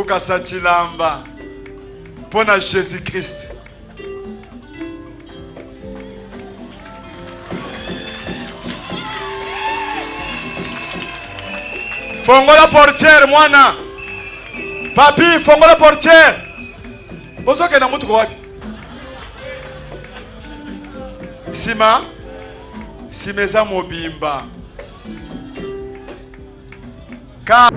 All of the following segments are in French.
tokasa chilamba pona Jésus Christ. Fongola portière mwana. Papi fongola portière. Bozo kena mutu kwa wapi? Sima simeza mobimba. Ka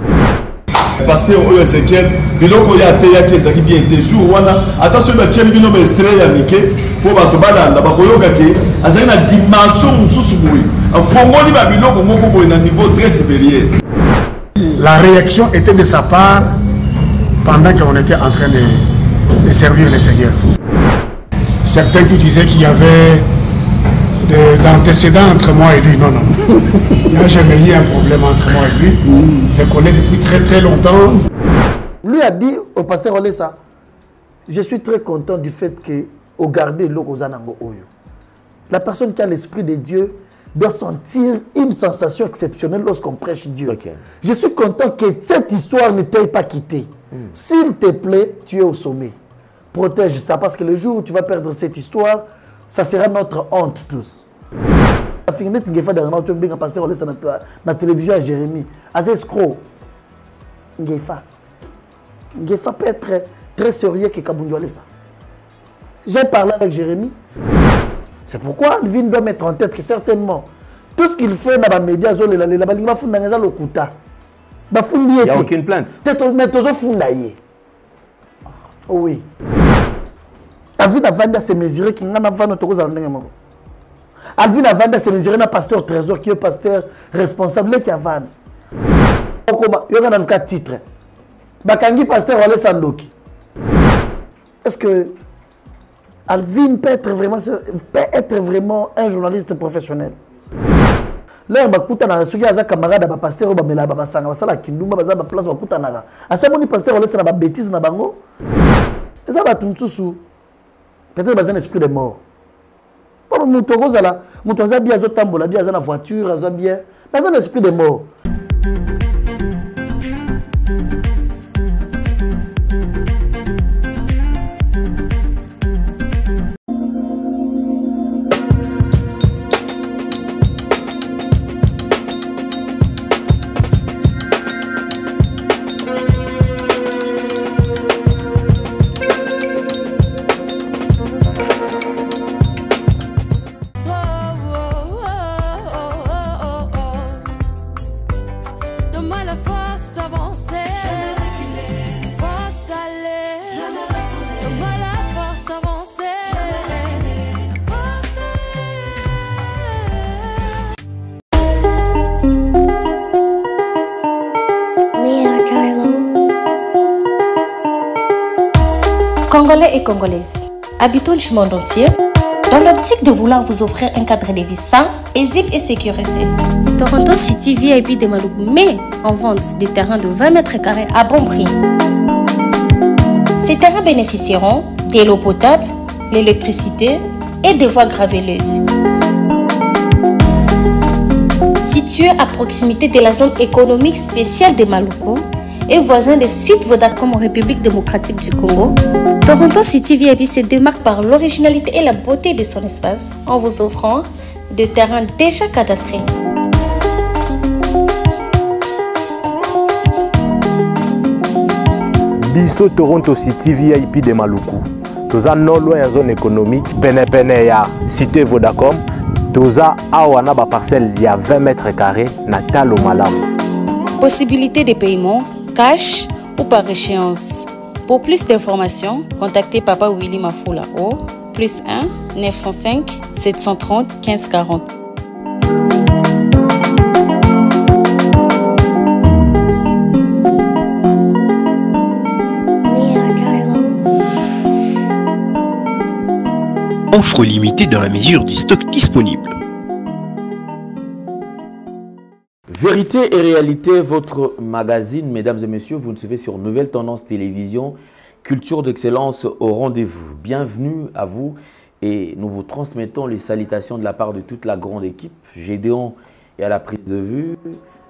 Pasteur Oyo Ezekiel, biloko ya te ya keza ki bien des jours wana attention ba tcheli bino me stray ya mike po bato balanda bakoyoka ke azali na dimension mususu boye afongoli ba biloko moko boye na niveau très supérieur. La réaction était de sa part pendant qu'on était en train de servir le Seigneur. Certains qui disaient qu'il y avait d'antécédents entre moi et lui. Non, non. Il n'y a jamais eu un problème entre moi et lui. Je le connais depuis très très longtemps. Lui a dit au pasteur Olesa, je suis très content du fait que au garder l'Okozanango Oyo. La personne qui a l'esprit de Dieu doit sentir une sensation exceptionnelle lorsqu'on prêche Dieu. Okay. Je suis content que cette histoire ne t'ait pas quitté. S'il te plaît, tu es au sommet. Protège ça parce que le jour où tu vas perdre cette histoire, ça sera notre honte tous. La finette Ngefa dernièrement, tu as passé la télévision à Jérémie. Assez escroc. Ngefa. Ngefa peut être très sérieux que Kabundu Alessa. J'ai parlé avec Jérémie. C'est pourquoi Alvin doit mettre en tête que certainement, tout ce qu'il fait dans les médias, il n'y a aucune plainte. Oui. Alvin a vendu ses mesures qui n'ont pas vendu Alvin a vendu ses mesures na pasteur Trésor qui est pasteur responsable qui a vendu. Il y a un cas titre. Bakangi pasteur Wale Sandoki. Est-ce que Alvin peut être vraiment un journaliste professionnel? Là, bakuta na suki aza camarade ba pasteur ba mela ba sanga basala kindumba baza ba place bakuta na. Asa moni pasteur Wale sana ba bêtise na bango. Eza ba tumsusu. Peut-être bazan esprit de mort. Bon muto kozala, muto aza bien azotambola bien aza na voiture, aza bien. Bazan esprit de mort. Congolais et Congolaises, habitants du monde entier, dans l'optique de vouloir vous offrir un cadre de vie sain, paisible et sécurisé, Toronto City VIP de Malougou met en vente des terrains de 20 mètres carrés à bon prix. Ces terrains bénéficieront de l'eau potable, l'électricité et des voies gravelleuses. Situé à proximité de la zone économique spéciale de Malougou, et voisin des sites Vodacom en République démocratique du Congo, Toronto City VIP se démarque par l'originalité et la beauté de son espace en vous offrant des terrains déjà cadastrés. Biso Toronto City VIP de Maluku. Toza non loin en zone économique, pene ya cité Vodacom. Toza awana ba parcelle il y a 20 mètres carrés na talo malamu. Possibilité de paiement cash ou par échéance. Pour plus d'informations, contactez Papa Willy Mafoula au +1 905 730 1540. Offre limitée dans la mesure du stock disponible. Vérité et réalité, votre magazine, mesdames et messieurs, vous nous suivez sur Nouvelle Tendance Télévision, culture d'excellence au rendez-vous. Bienvenue à vous et nous vous transmettons les salutations de la part de toute la grande équipe. Gédéon est à la prise de vue,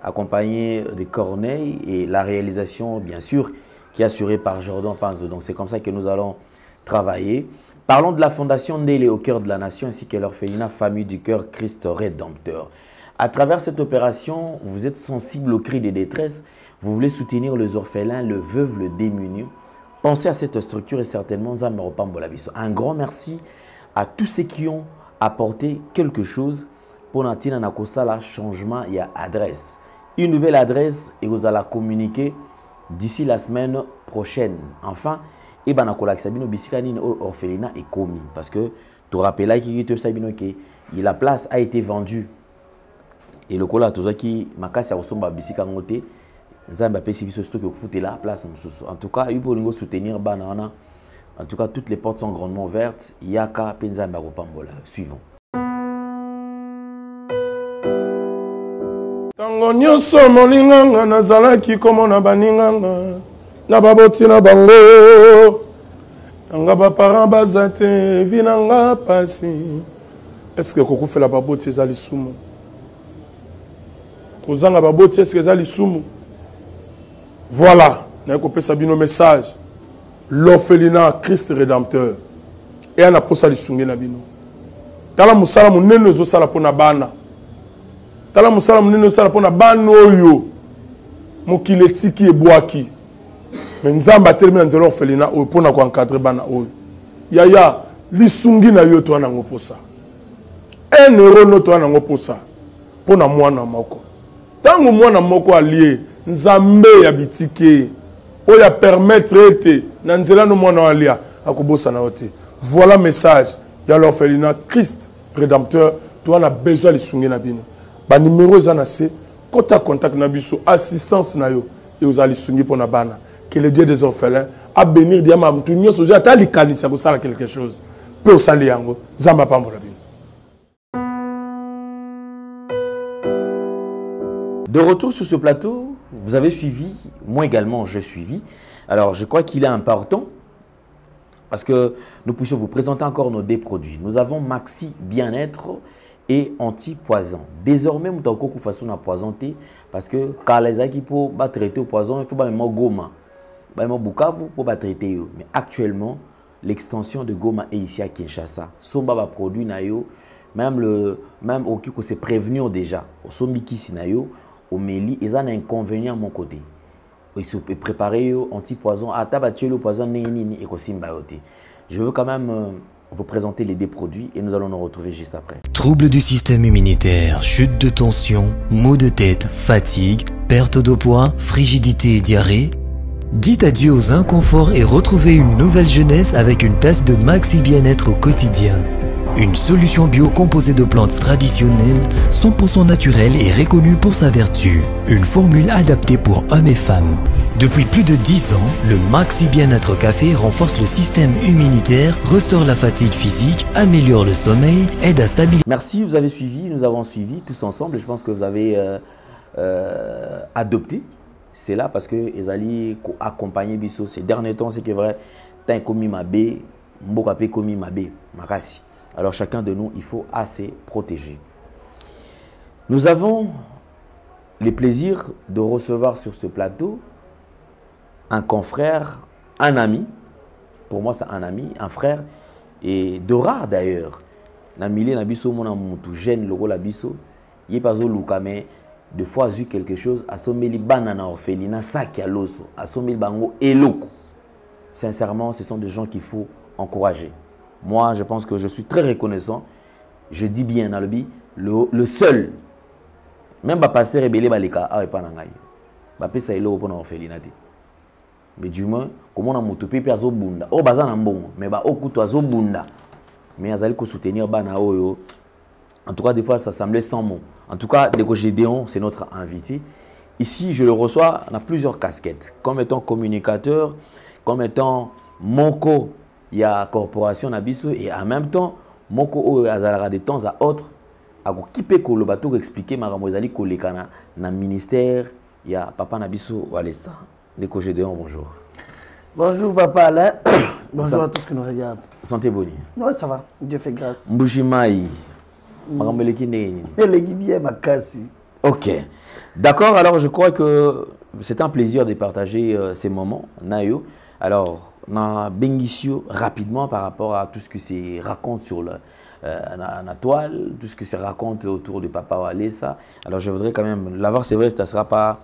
accompagné des Corneilles et la réalisation, bien sûr, qui est assurée par Jordan Panzo. Donc c'est comme ça que nous allons travailler. Parlons de la fondation Ndélé au cœur de la nation ainsi que l'orphelinat Famille du Cœur Christ Rédempteur. À travers cette opération, vous êtes sensible aux cris de détresse, vous voulez soutenir les orphelins, le veuve, le démuni. Pensez à cette structure et certainement Zamero Pambolabiso. Un grand merci à tous ceux qui ont apporté quelque chose pour Natina Nakosala changement et adresse. Une nouvelle adresse et vous allez communiquer d'ici la semaine prochaine. Enfin, et ben nakola sabino bisikani orphelinat est commis parce que tu rappelles que sabino que la place a été vendue et le cola tout ça qui makasi osomba bisika ngote nzamba pesi biso stock ko fouter la place en tout cas il faut soutenir banana en tout cas toutes les portes sont grandement ouvertes yaka penzamba ko pambola suivant. Tango nyonso molinganga nazalaki komona baninganga na baboti na bango nanga ba parents bazate vinanga pasi est-ce que koko fait la baboti ezali sumu kozanga baboti est-ce que ezali sumu voilà na ko pesa bino message l'orphelinat Christ Rédempteur et ana posa lisungi na bino tala musala munene zo sala pona bana tala musala munene zo sala pona bana oyo mokiletiki ebwaki mais nzamba termine nzelo orphelinat oyo pona ko encadrer bana oyo yaya lisungi na yo to ana ngoposa 1 euro no to ana ngoposa pona mwana moko tango mwana moko allié nzambe ya bitike oya permettre ete na nzela no mwana alia akobosa na ote. Voilà message ya l'orphelinat Christ Rédempteur to ana besoin lisungi na bino ba numéro ezana se kota contact na biso assistance na yo et aux alisungi pona bana. Que le Dieu des orphelins a bénir diama mtu nyoso ja ta likanisa ko sala quelque chose peut sali yango zamba pambola bino. De retour sur ce plateau, vous avez suivi, moi également j'ai suivi. Alors je crois qu'il est important parce que nous puissions vous présenter encore nos deux produits. Nous avons Maxi Bien-être et anti-poison. Désormais, nous avons une façon de poisonner parce que quand les gens pour traiter au poison, il faut pas même Goma. Bukavu pour traiter. Mais actuellement, l'extension de Goma est ici à Kinshasa. Somba va produire nayo, même au qui se prévenir déjà. Au Sombiki Sinayo, au Meli, ils ont un inconvénient à mon côté. Ils se préparer anti-poison, à tabac le poison nini et kosimbayote. Je veux quand même vous présenter les deux produits et nous allons nous retrouver juste après. Troubles du système immunitaire, chute de tension, maux de tête, fatigue, perte de poids, frigidité et diarrhée. Dites adieu aux inconforts et retrouvez une nouvelle jeunesse avec une tasse de Maxi Bien-être au quotidien. Une solution bio composée de plantes traditionnelles, 100% naturelle et reconnue pour sa vertu. Une formule adaptée pour hommes et femmes. Depuis plus de 10 ans, le Maxi Bien-être Café renforce le système immunitaire, restaure la fatigue physique, améliore le sommeil, aide à stabiliser. Merci, vous avez suivi, nous avons suivi tous ensemble. Je pense que vous avez adopté. C'est là parce que les alliés accompagnent Bisso ces derniers temps, c'est que vrai, tant commis ma bé, mbokapé commis ma bé, makasi. Alors chacun de nous, il faut assez protéger. Nous avons le plaisir de recevoir sur ce plateau un confrère, un ami. Pour moi, c'est un ami, un frère, et de rare d'ailleurs. Namilé Nabiso, mon amour, tout jeune, le rôle Abiso, il n'est pas au Loukame. De fois, j'ai eu quelque chose, à Someli Banana Orphelina, Saki Aloso, à Someli Bango Eloko. Sincèrement, ce sont des gens qu'il faut encourager. Moi, je pense que je suis très reconnaissant. Je dis bien, Nalobi, le seul, même pasteur rebelle, balika, ah, et pas nangai. Bapé ça elo pour orphelinat. Mais du moins, comment on a motopé puis azo bunda. Oh, bazan bon, mais ba okuto azo bunda. Mais azali ko soutenir bana oyo. En tout cas, des fois, ça semblait sans mots. En tout cas, Deko Gédéon, c'est notre invité. Ici, je le reçois, on a plusieurs casquettes. Comme étant communicateur, comme étant Moko, il y a corporation Nabiso, et en même temps, Moko Azalara de temps à autre, à kipe ko le bateau expliquer Maramozali Kolekana, na ministère, il y a Papa Nabiso Walesa. Deko Gédéon, bonjour. Bonjour Papa Alain. Bonjour à tous qui nous regardent. Santé Boni. Oui, ça va. Dieu fait grâce. Mboujimaï. Ok. D'accord, alors je crois que c'est un plaisir de partager ces moments. Nayo. Alors, na Bengisio rapidement par rapport à tout ce que c'est raconte sur la toile, tout ce que c'est raconte autour de Papa Walesa. Alors, je voudrais quand même l'avoir, c'est vrai, ça ne sera pas.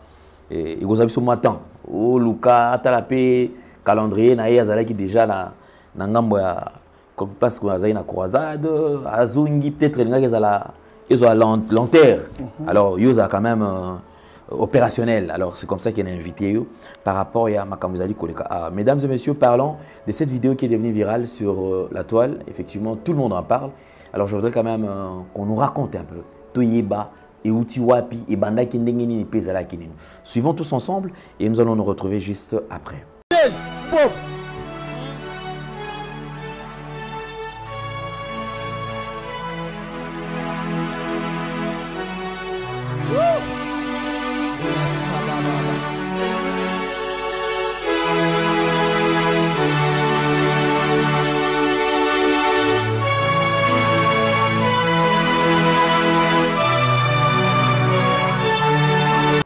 Et vous avez ce matin. Oh, Luka, Talapé, calendrier, Naïa Zalaki déjà na ngambo ya. Parce qu'on a une croisade, Azungi, peut-être ils ont l'enterre. Alors, ils ont quand même opérationnel. Alors, c'est comme ça qu'il a invité par rapport à Makamuzali Koleka. Mesdames et messieurs, parlons de cette vidéo qui est devenue virale sur la toile. Effectivement, tout le monde en parle. Alors, je voudrais quand même qu'on nous raconte un peu. Toyeba et Utiwapi et Banda Kindengini et Pezala Kininu. Suivons tous ensemble et nous allons nous retrouver juste après.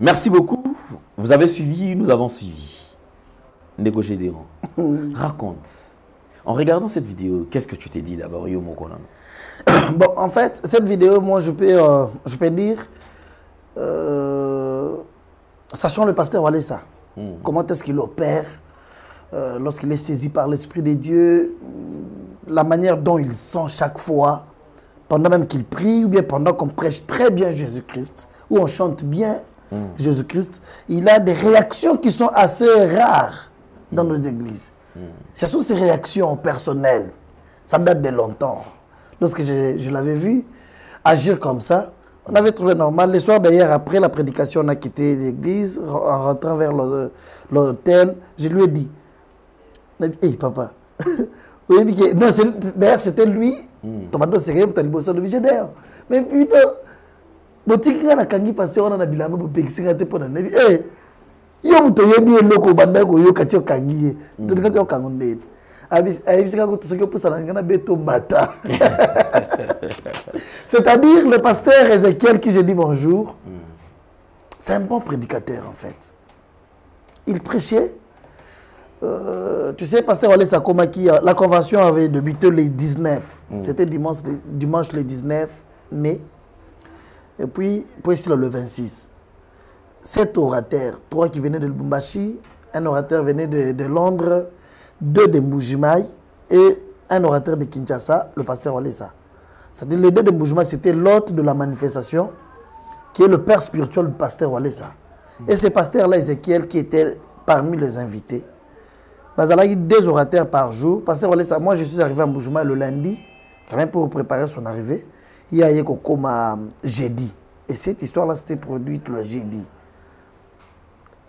Merci beaucoup. Vous avez suivi, nous avons suivi. Ndeko Gédéon, raconte. En regardant cette vidéo, qu'est-ce que tu t'es dit d'abord, Yomo Konan? Bon, en fait, cette vidéo, moi, je peux dire, sachant le pasteur Walesa, comment est-ce qu'il opère lorsqu'il est saisi par l'Esprit de Dieu, la manière dont il sent chaque fois, pendant même qu'il prie, ou bien pendant qu'on prêche très bien Jésus-Christ, ou on chante bien Jésus-Christ, il a des réactions qui sont assez rares dans nos églises. Ce sont ces réactions personnelles. Ça date de longtemps. Lorsque je l'avais vu agir comme ça, on avait trouvé normal. Le soir d'ailleurs, après la prédication, on a quitté l'église. En rentrant vers l'hôtel, je lui ai dit, hey, papa, non, d'ailleurs c'était lui, mais puis non, botiki na kangi pasteur na bilamba bo pekisinga te pona nebi yo muto yebi eloko banda ko yo katio kangi to ndika to kangonde abisika ko tsoko posa na ngana beto mata. C'est-à-dire le pasteur Ézéchiel qui je dis bonjour, c'est un bon prédicateur en fait. Il prêchait tu sais, pasteur Walesa Komaki, la convention avait débuté le 19. C'était dimanche le 19 mai. Et puis ici le 26. 7 orateurs, 3 qui venaient de Lubumbashi, un orateur venait de Londres, 2 de Mbujimaï et un orateur de Kinshasa, le pasteur Walesa. C'est-à-dire les 2 de Mbujimaï, c'était l'hôte de la manifestation, qui est le père spirituel du pasteur Walesa. Et ce pasteur-là, Ézéchiel, qui était parmi les invités, il a eu 2 orateurs par jour. Pasteur Walesa, moi je suis arrivé à Mbujimaï le lundi, quand même pour préparer son arrivée. Il y a eu comme jeudi. Et cette histoire-là, c'était produite le jeudi.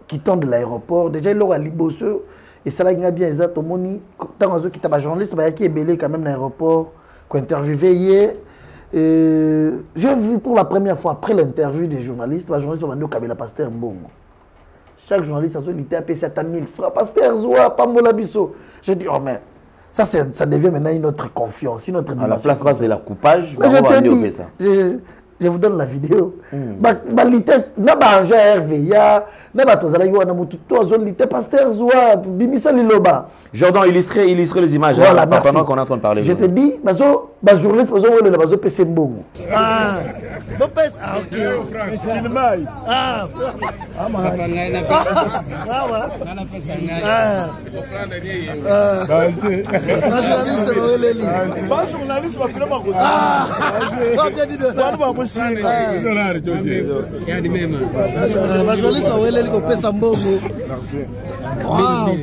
Quittant de l'aéroport, déjà, il aura Liboso. Et ça, là, il y a bien les autres. Tant que tu as un journaliste, qui est belé quand même l'aéroport, qui a interviewé hier. J'ai vu pour la première fois, après l'interview des journalistes, le journaliste m'a dit que le pasteur Mbongo. Chaque journaliste a payé 1000 francs. Pasteur Zoua, pas Molabiso. J'ai dit, oh, mais. Ça devient maintenant une autre confiance, une autre dimension. À la place de la coupage, mais je vous donne la vidéo. Jordan, illustrer les images. Voilà, merci. Pendant qu'on est en train de parler. Je te dis, journaliste,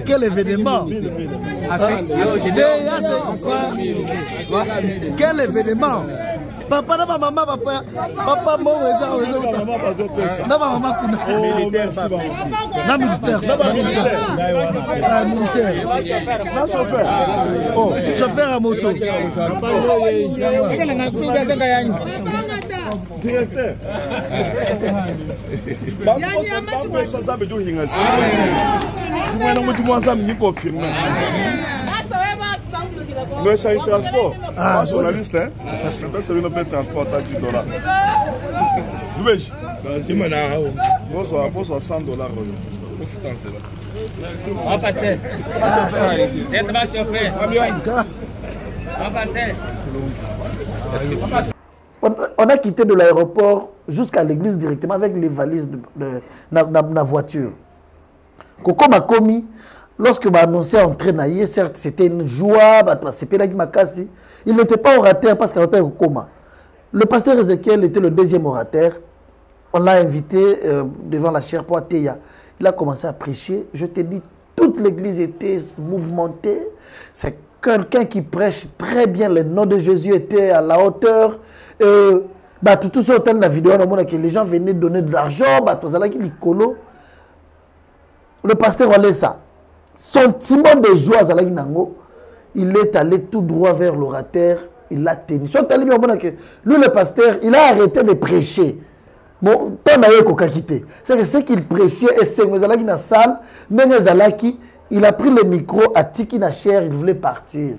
quel événement! Quel événement! Papa, maman, papa, chauffeur à moto. Directeur. Nous sommes transport. Journaliste, hein? C'est un transport à $10. Bonsoir, $100. On va passer. C'est va chauffer. On va passer. On a quitté de l'aéroport jusqu'à l'église directement avec les valises de la voiture. Koko m'a commis, lorsque m'a annoncé entrer naïe, certes c'était une joie, il n'était pas orateur parce qu'il était au coma. Le pasteur Ezekiel était le deuxième orateur. On l'a invité devant la chaire Poitéa. Il a commencé à prêcher. Je te dis, toute l'église était mouvementée. C'est quelqu'un qui prêche très bien. Le nom de Jésus était à la hauteur. Tout ce hôtel, la vidéo, les gens venaient donner de l'argent. Le pasteur Olesa, sentiment de joie, il est allé tout droit vers l'orateur. Il l'a tenu. Lui, le pasteur, il a arrêté de prêcher. C'est que ce qu'il prêchait, il a pris le micro à Tiki Nacher, il voulait partir.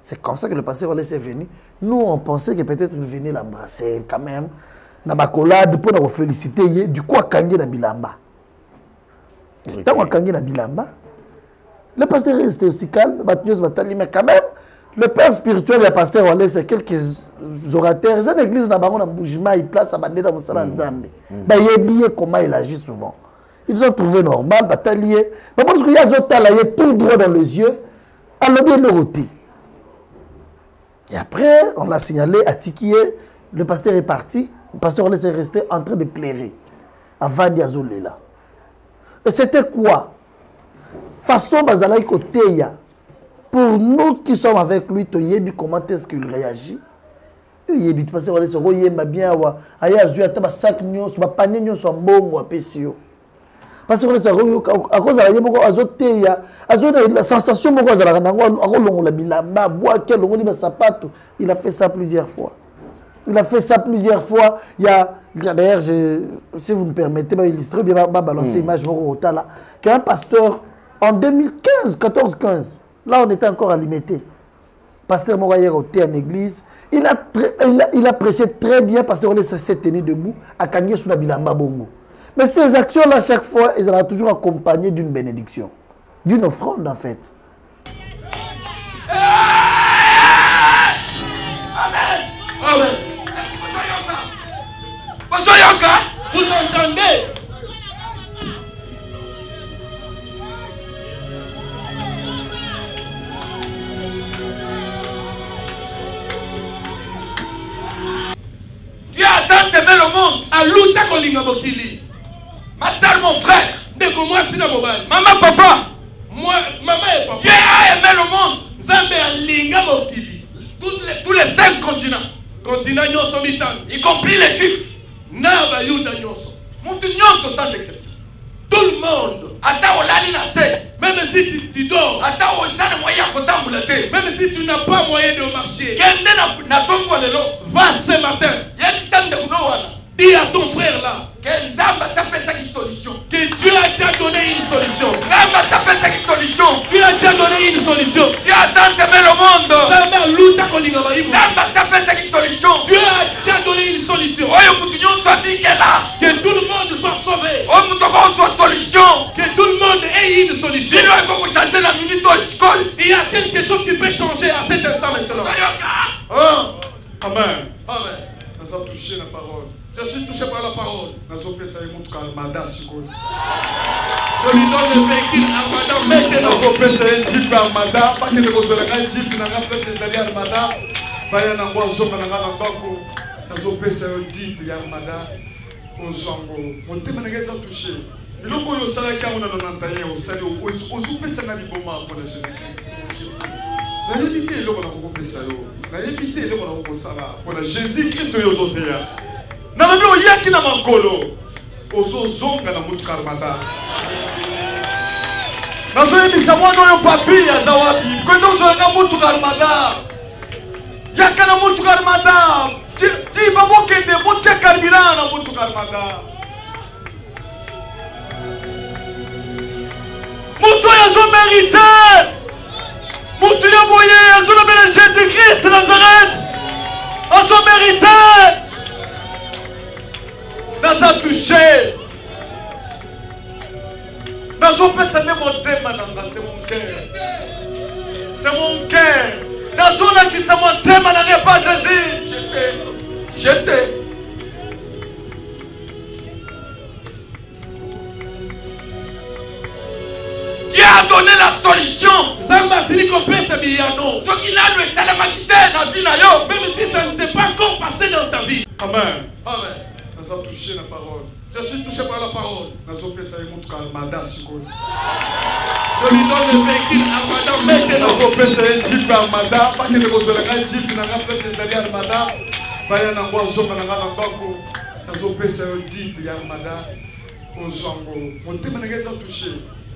C'est comme ça que le pasteur Olesa est venu. Nous, on pensait que peut-être il venait l'embrasser quand même. Nabakolade pour nous féliciter. Du coup, à Kangi na Bilamba. Tant à Kangi na Bilamba, le pasteur est resté aussi calme. Mais quand même, le père spirituel et le pasteur Olesa, c'est quelques orateurs. Ils ont une église dans le bougement, ils placent à Bandé dans le salon Nzambe. Il est bien comment il agit souvent. Ils ont trouvé normal, bataillé. Mais parce qu'il y a des autres tout droit dans les yeux, alors bien le rôti. Et après, on l'a signalé à Tikié, le pasteur est parti, le pasteur Olesa est resté en train de pleurer avant Diazolé là. Et c'était quoi? Façon Bazalaï Koteya. Pour nous qui sommes avec lui, comment est-ce qu'il réagit? Il parce que il bien parce que à cause de la sensation il a fait ça plusieurs fois. Il a fait ça plusieurs fois. D'ailleurs, si vous me permettez, je vais illustrer, je vais balancer l'image qu'un pasteur en 2015, 14-15, là on était encore à limiter. Pasteur Morayer était en église. Il a prêché très bien. Pasteur Olesa s'est tenu debout à Kanye sous la Bilamba Bongo. Mais ces actions-là, chaque fois, elles sont toujours accompagnées d'une bénédiction. D'une offrande, en fait. Amen. Amen. Vous entendez? Dieu a tant aimé le monde. Aluta kolinga mokili. Ma soeur, mon frère. Maman, papa. Moi, maman et papa. Dieu a aimé le monde. Zambé alinga mokili. Tous les 5 continents. Continent nyoso mitan. Y compris les juifs. Na bayuda nyoso. Mutu nyoso sans exception. Tout le monde. Ata olali na se. Même si tu dors. Ata olali moyen kotambula te. Même si tu n'as pas moyen de marcher. Kende na tongo lelo. Va ce matin. Yekisande kunowana. Dis à ton frère là que Dieu a déjà donné une solution. Dieu a déjà donné une solution. Dieu a tant aimé le monde. Dieu a déjà donné une solution. Que tout le monde soit sauvé. Que tout le monde ait une solution. Il y a quelque chose qui peut changer à cet instant maintenant. Amen. Amen. Nous avons touché la parole. Je suis touché par la parole. Je lui donne le véhicule Armada maintenant. Jésus-Christ Nanabi oyaki na makolo ozozonga na mutu karmada. Nazoyebisa mwana oyo papi aza wapi kwenda ozonga mutu karmada. Yaka na mutu karmada. Jiba bokende botia karbira na mutu karmada. Mutu yazo mérité. Mutu ya boye yazo na Jésus-Christ Nazareth. Azo mérité. Naza touché. nazopesa nde motema nanga, c'est mon cœur. C'est mon cœur. Nazolakisa motema nanga pas Jésus. Je sais. Dieu a donné la solution. Samba sili kopesa biyano. Ce qui n'a le salamachite na vie na yo, même si ça ne s'est pas encore passé dans ta vie. Amen. Amen. Nous avons touché la parole. Je suis touché par la parole. Nous avons fait ça et mon Armada. Je lui donne le véhicule Armada. Maintenant, nous avons fait ça et Jeep Armada. Pas que nous avons fait un Jeep, nous avons fait ça et Armada. Baya na ngwa zoma na ngana ngako. Nous avons fait ça et Jeep Armada. On s'en va. Mon thème n'est pas touché.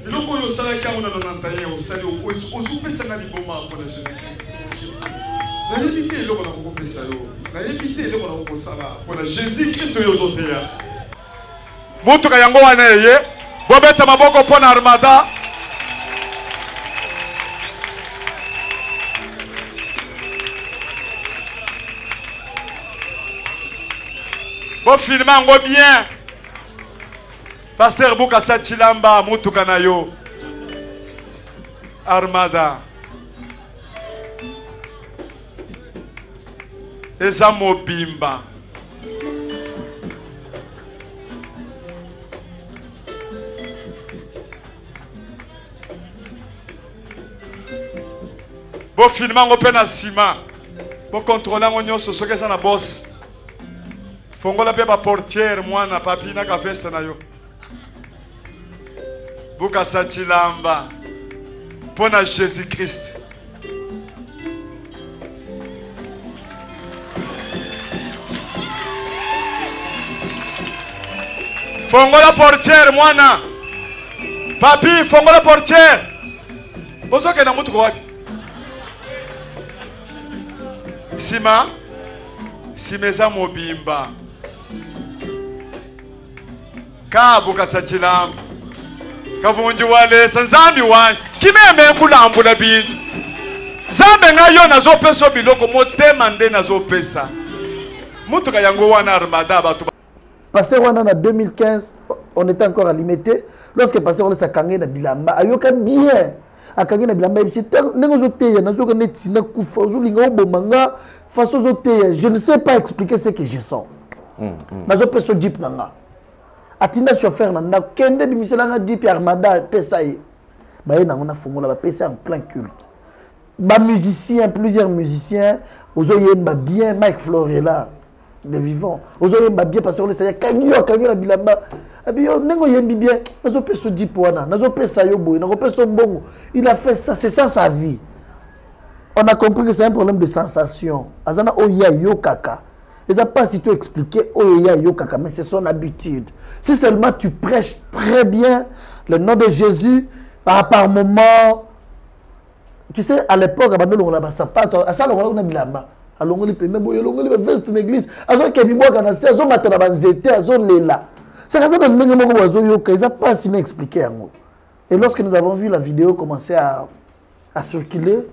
Biloko yo sala kia mona nantaye o sali o osupesa na liboma pour Jésus-Christ. Na yebite eloko na kokopesa yo. Na yebite eloko na kokosala pour Jésus-Christ yo zoteya. Mutuka yango wana ye bobeta maboko pona Armada. Bo filma ngo bien. Pasteur Bukasa Chilamba mutuka na yo Armada eza mobimba bo filma ngo pe na sima bo contrôler ngo nyonso soki eza na boss fongola pe ba portière mwana papi na ka veste na yo Bukasa Chilamba pour Jésus-Christ. Fongola portière mwana. Papi fongola portière. Bozo ke na mutu ko wapi? Sima simeza mobimba. Ka Bukasa Chilamba. Kavunji wale sanzambi wani kimeme kulambula bintu zambe ngayo nazopesa biloko motema nde nazopesa mutuka yango wana Armada batu. Pasteur wana en 2015 on était encore à limiter lorsque pasteur on s'akangé na bilamba ayoka bien akangé na bilamba c'était ndenge zoteya nazoka neti na kufa ozulinga obomanga façon zoteya je ne sais pas expliquer ce que je sens nazopesa jeep nanga atinda chauffeur na kende bimiselanga Jeep Armada pesa ye baye na ngona fongola ba pesa en plein culte ba musicien plusieurs musiciens ozoyemba bien Mike Florella de vivant ozoyemba bien parce que le seigneur kangi na bilamba abiyo nengo yembi bien nazo pesa Jeep wana nazo pesa yo boy nazo pesa mbongo il a fait ça c'est ça sa vie. On a compris que c'est un problème de sensation azana oya yo kaka. Et ça pas si tu expliquer oh ya yo kaka mais c'est son habitude. Si seulement tu prêches très bien le nom de Jésus par moment tu sais à l'époque abandon la sapato à ça on a bilamba alongo li pembe boyo longo li veste en église azo ke biboka na se azo matana banzete azo lela c'est ça dans ndenge moko azo yo ka ça pas si expliquer yango. Et lorsque nous avons vu la vidéo commencer à circuler.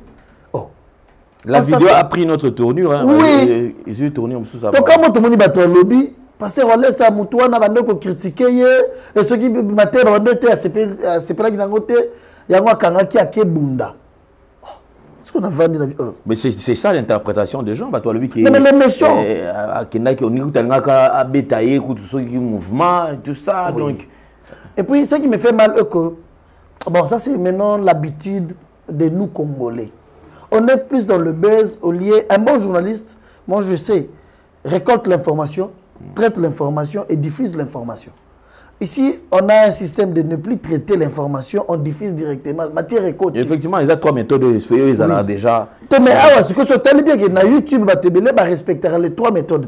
La vidéo a pris notre tournure. Hein. Oui. Ils ont tourné sous sa parole. Quand tout le monde est lobby, parce que on laisse à Moutoua, on a critiqué et ceux qui matin on était à ces plats qui n'ont côté, il y a un kanga qui a kebunda. Est-ce qu'on a vendu la vie? Mais c'est ça l'interprétation des gens. Toi, lui qui mais les méchants. On écoute à bétailler, écoute ceux qui mouvement, tout ça. Oui. Donc. Et puis ce qui me fait mal, que bon ça c'est maintenant l'habitude de nous Congolais. On est plus dans le buzz au lieu. Un bon journaliste, moi je sais, récolte l'information, traite l'information et diffuse l'information. Ici, on a un système de ne plus traiter l'information, on diffuse directement. Matière récolte. Effectivement, ils ont 3 méthodes, ils en ont déjà. Mais ce que c'est tellement bien que dans YouTube, Batebele va respecter les 3 méthodes.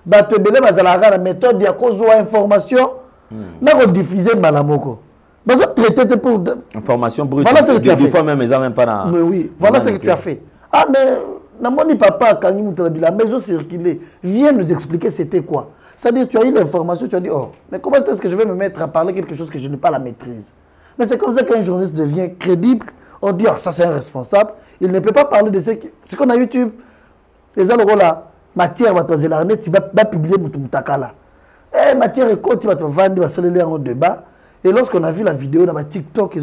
Batebele va avoir la méthode de cause de l'information, on diffuser malamoko. Parce que traiter pour... Information brute. Voilà ce que tu as fait. Des fois même, ils n'ont même pas... Mais oui, voilà ce que tu as fait. Ah, mais... Namoni papa, quand il m'a dit, mais circulé, viens nous expliquer c'était quoi. C'est-à-dire, tu as eu l'information, tu as dit, oh, mais comment est-ce que je vais me mettre à parler quelque chose que je n'ai pas la maîtrise? Mais c'est comme ça qu'un journaliste devient crédible. On dit, oh, ça c'est un responsable. Il ne peut pas parler de ce qu'on a YouTube. Les algos là, matière, tu vas publier Moutoumtakala. Eh, matière, tu vas te vendre, tu vas se en débat. Et lorsqu'on a vu la vidéo dans TikTok,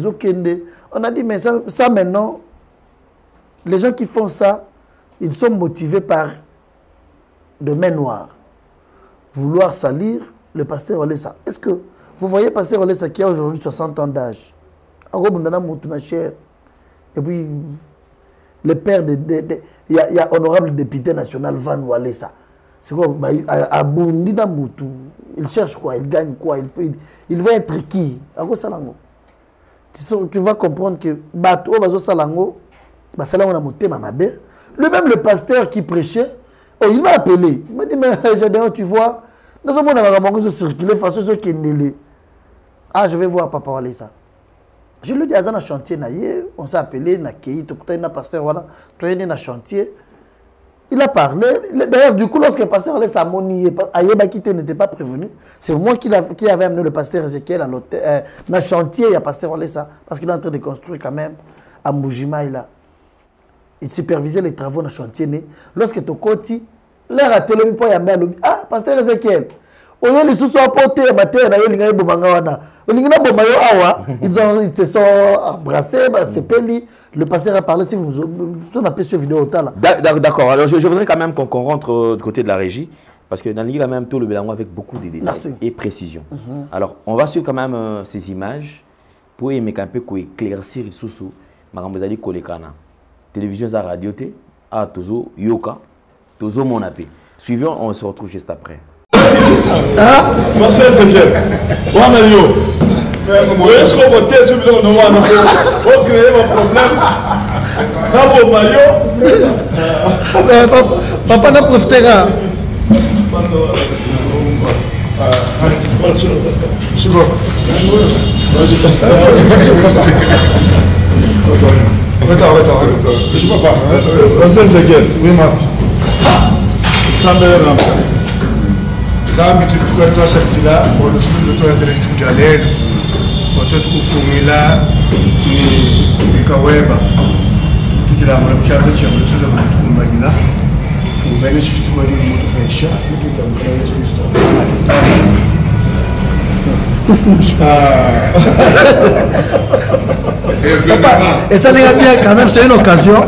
on a dit, mais ça maintenant, les gens qui font ça, ils sont motivés par de main noire. Vouloir salir le pasteur Olesa. Est-ce que vous voyez pasteur Olesa qui a aujourd'hui 60 ans d'âge? Et puis, le père il y a honorable député national Van Walesa. C'est quoi? À Bundi na Moutou. Il cherche quoi? Il gagne quoi? Il va être qui? À quoi salango? Tu vas comprendre que Bato Bazo Salango, Salango na Motema Mabe. Lui-même, le pasteur qui prêchait, il m'a appelé. Il m'a dit, mais Gédéon, tu vois, nous avons circulé face à ceux qui sont. Ah, je vais voir Papa Walesa. Je lui ai dit, à chantier, on s'est appelé, on a pasteur, on a chantier. Il a parlé. D'ailleurs, du coup, lorsque le pasteur Walesa a monié, Ayeba Kité n'était pas prévenu, c'est moi qui avais amené le pasteur Ezekiel dans le chantier, il y a pasteur Walesa, parce qu'il est en train de construire quand même à Moujima. Il supervisait les travaux dans le chantier. Lorsque tu côté, l'air a télé, ah, pasteur Ezekiel, ils se sont apportés à matin, ils se sont embrassés, c'est peli. Le pasteur a parlé, si vous avez appelé cette vidéo. D'accord, alors je voudrais quand même qu'on rentre du côté de la régie, parce que dans l'île, même tout le bilan avec beaucoup de détails et précision. Alors, on va suivre quand même ces images pour un peu éclaircir sous Marambozali Kolekana. Télévision à radio, à Tozo, Yoka, Tozo Monapé. Suivons, on se retrouve juste après. Pasteur Ezekiel, on a yo. Est-ce qu'on va voter sur le nom pour créer un problème? Papa n'a profité. Je ne peux pas. Pasteur Ezekiel, oui, ma. Ça me rend. Ça me dit que toi, c'est là, pour le sud de toi, c'est le tout jalel. Pour toi, tout là, ni Kaweba. Tout là, mon chat, c'est le sud de mon bagina. Ou bien, si tu vois du moto fraîche, tu te donnes ce histoire. Et ça n'est bien quand même, c'est une occasion.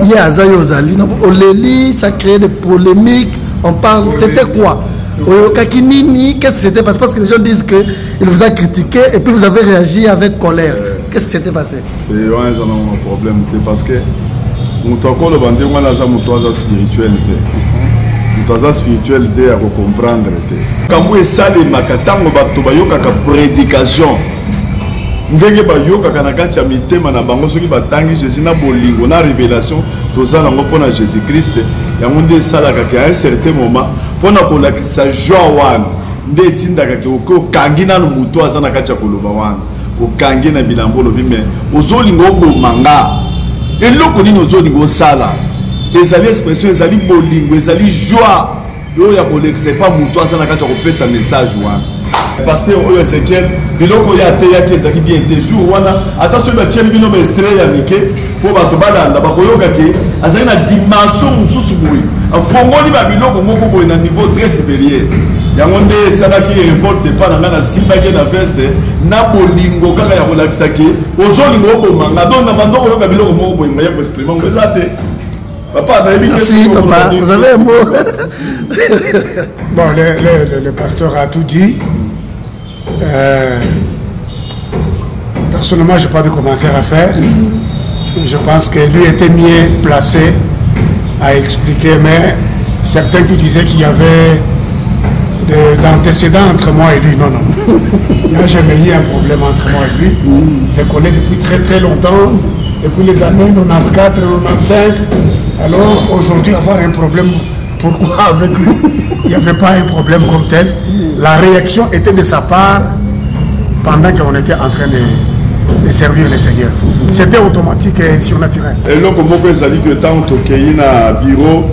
Il y a Zayo Zali, Oleli, ça crée des polémiques. On parle, c'était quoi? Qu'est-ce que c'était passé? Parce que les gens disent qu'il vous a critiqué et puis vous avez réagi avec colère. Qu'est-ce qui s'était passé? Il y a un problème, parce que nous avons un spirituel. Nous spirituel à comprendre. Quand vous savez que prédication, ndenge bayoka kana kati ya mitema na bango soki batangi Jésus na bolingo na révélation tozala ngo pona Jésus Christ yango nde salaka ke à un certain moment pona kolakisa joie wana nde tindaka ke okangi na muto azana kati ya koloba wana okangi na bilambo lobi mais ozolingo bomanga eloko nini ozolingo sala ezali expression ezali bolingo ezali joie yo ya kolekisa pas muto azana kati ya kopesa message wana. Pasteur Ezekiel, biloko ya teya ki ezaki bien te jour wana attention ba tcheli bino extrait ya mike po bato balanda bakoyoka ke azali na dimension mususu boye afongoli ba biloko moko boye na niveau très supérieur yango nde salaki révolte pa na ngana simbaki na veste na bolingo kaka ya kolakisa ke ozolingo obomanga donc na bandoko yoka biloko moko boye maya ko exprimer ngo ezate. Papa, merci papa, vous avez un mot. Bon, le pasteur a tout dit. Personnellement, je n'ai pas de commentaire à faire. Je pense que lui était mieux placé à expliquer, mais certains qui disaient qu'il y avait d'antécédents entre moi et lui, non. Il n'y a jamais eu un problème entre moi et lui. Je le connais depuis très très longtemps, depuis les années 94, 95. Alors aujourd'hui, avoir un problème, pourquoi avec lui? Il n'y avait pas un problème comme tel. La réaction était de sa part pendant qu'on était en train de servir le Seigneur. C'était automatique et surnaturel. Et là, comme vous avez dit que tant que tu es un bureau,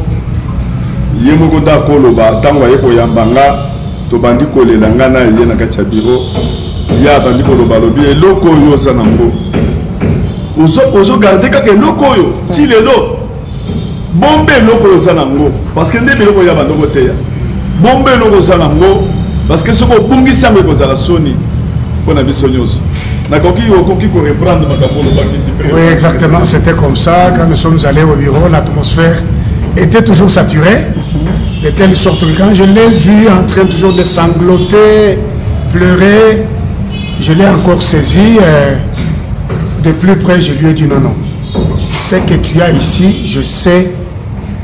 il y a un peu de koloba, tant que tu es un banga, tu bandi kolelanga na yé na kacha bureau, il y a bandi koloba lobi et loko yo sanango. Ozo garder kaka loko yo, ti lelo. Bombe loko yo sanango parce que ndé loko ya bandoko teya. Bombe loko sanango parce que ce que bungi sambe ko zala soni. pour biso nyonso. Oui, exactement, c'était comme ça. Quand nous sommes allés au bureau, l'atmosphère était toujours saturée, de telle sorte que quand je l'ai vu en train toujours de sangloter, pleurer, je l'ai encore saisi. De plus près, je lui ai dit non, non. Ce que tu as ici, je sais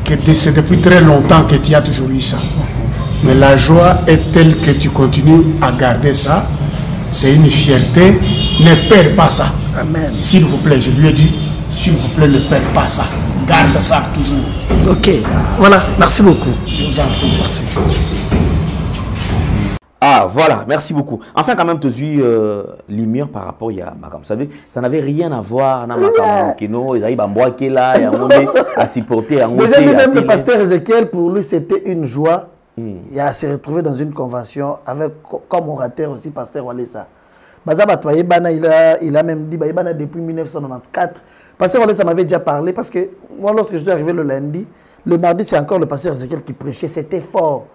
que c'est depuis très longtemps que tu as toujours eu ça. Mais la joie est telle que tu continues à garder ça. C'est une fierté. Ne perds pas ça. Amen. S'il vous plaît, je lui ai dit, s'il vous plaît, ne perds pas ça. Garde ça toujours. Ok, voilà, merci beaucoup. Je vous en prie, merci. Ah, voilà, merci beaucoup. Enfin, quand même, tu as vu l'imure par rapport à Makam. Vous savez, ça n'avait rien à voir avec Makam. Ils avaient bamboaké là, à supporter. Déjà, même le pasteur Ezekiel, pour lui, c'était une joie. Il a se retrouvé dans une convention avec, comme orateur aussi, pasteur Walesa. Il a même dit depuis 1994. Pasteur Walesa m'avait déjà parlé parce que moi, lorsque je suis arrivé le lundi, le mardi, c'est encore le pasteur Ezekiel qui prêchait. C'était fort.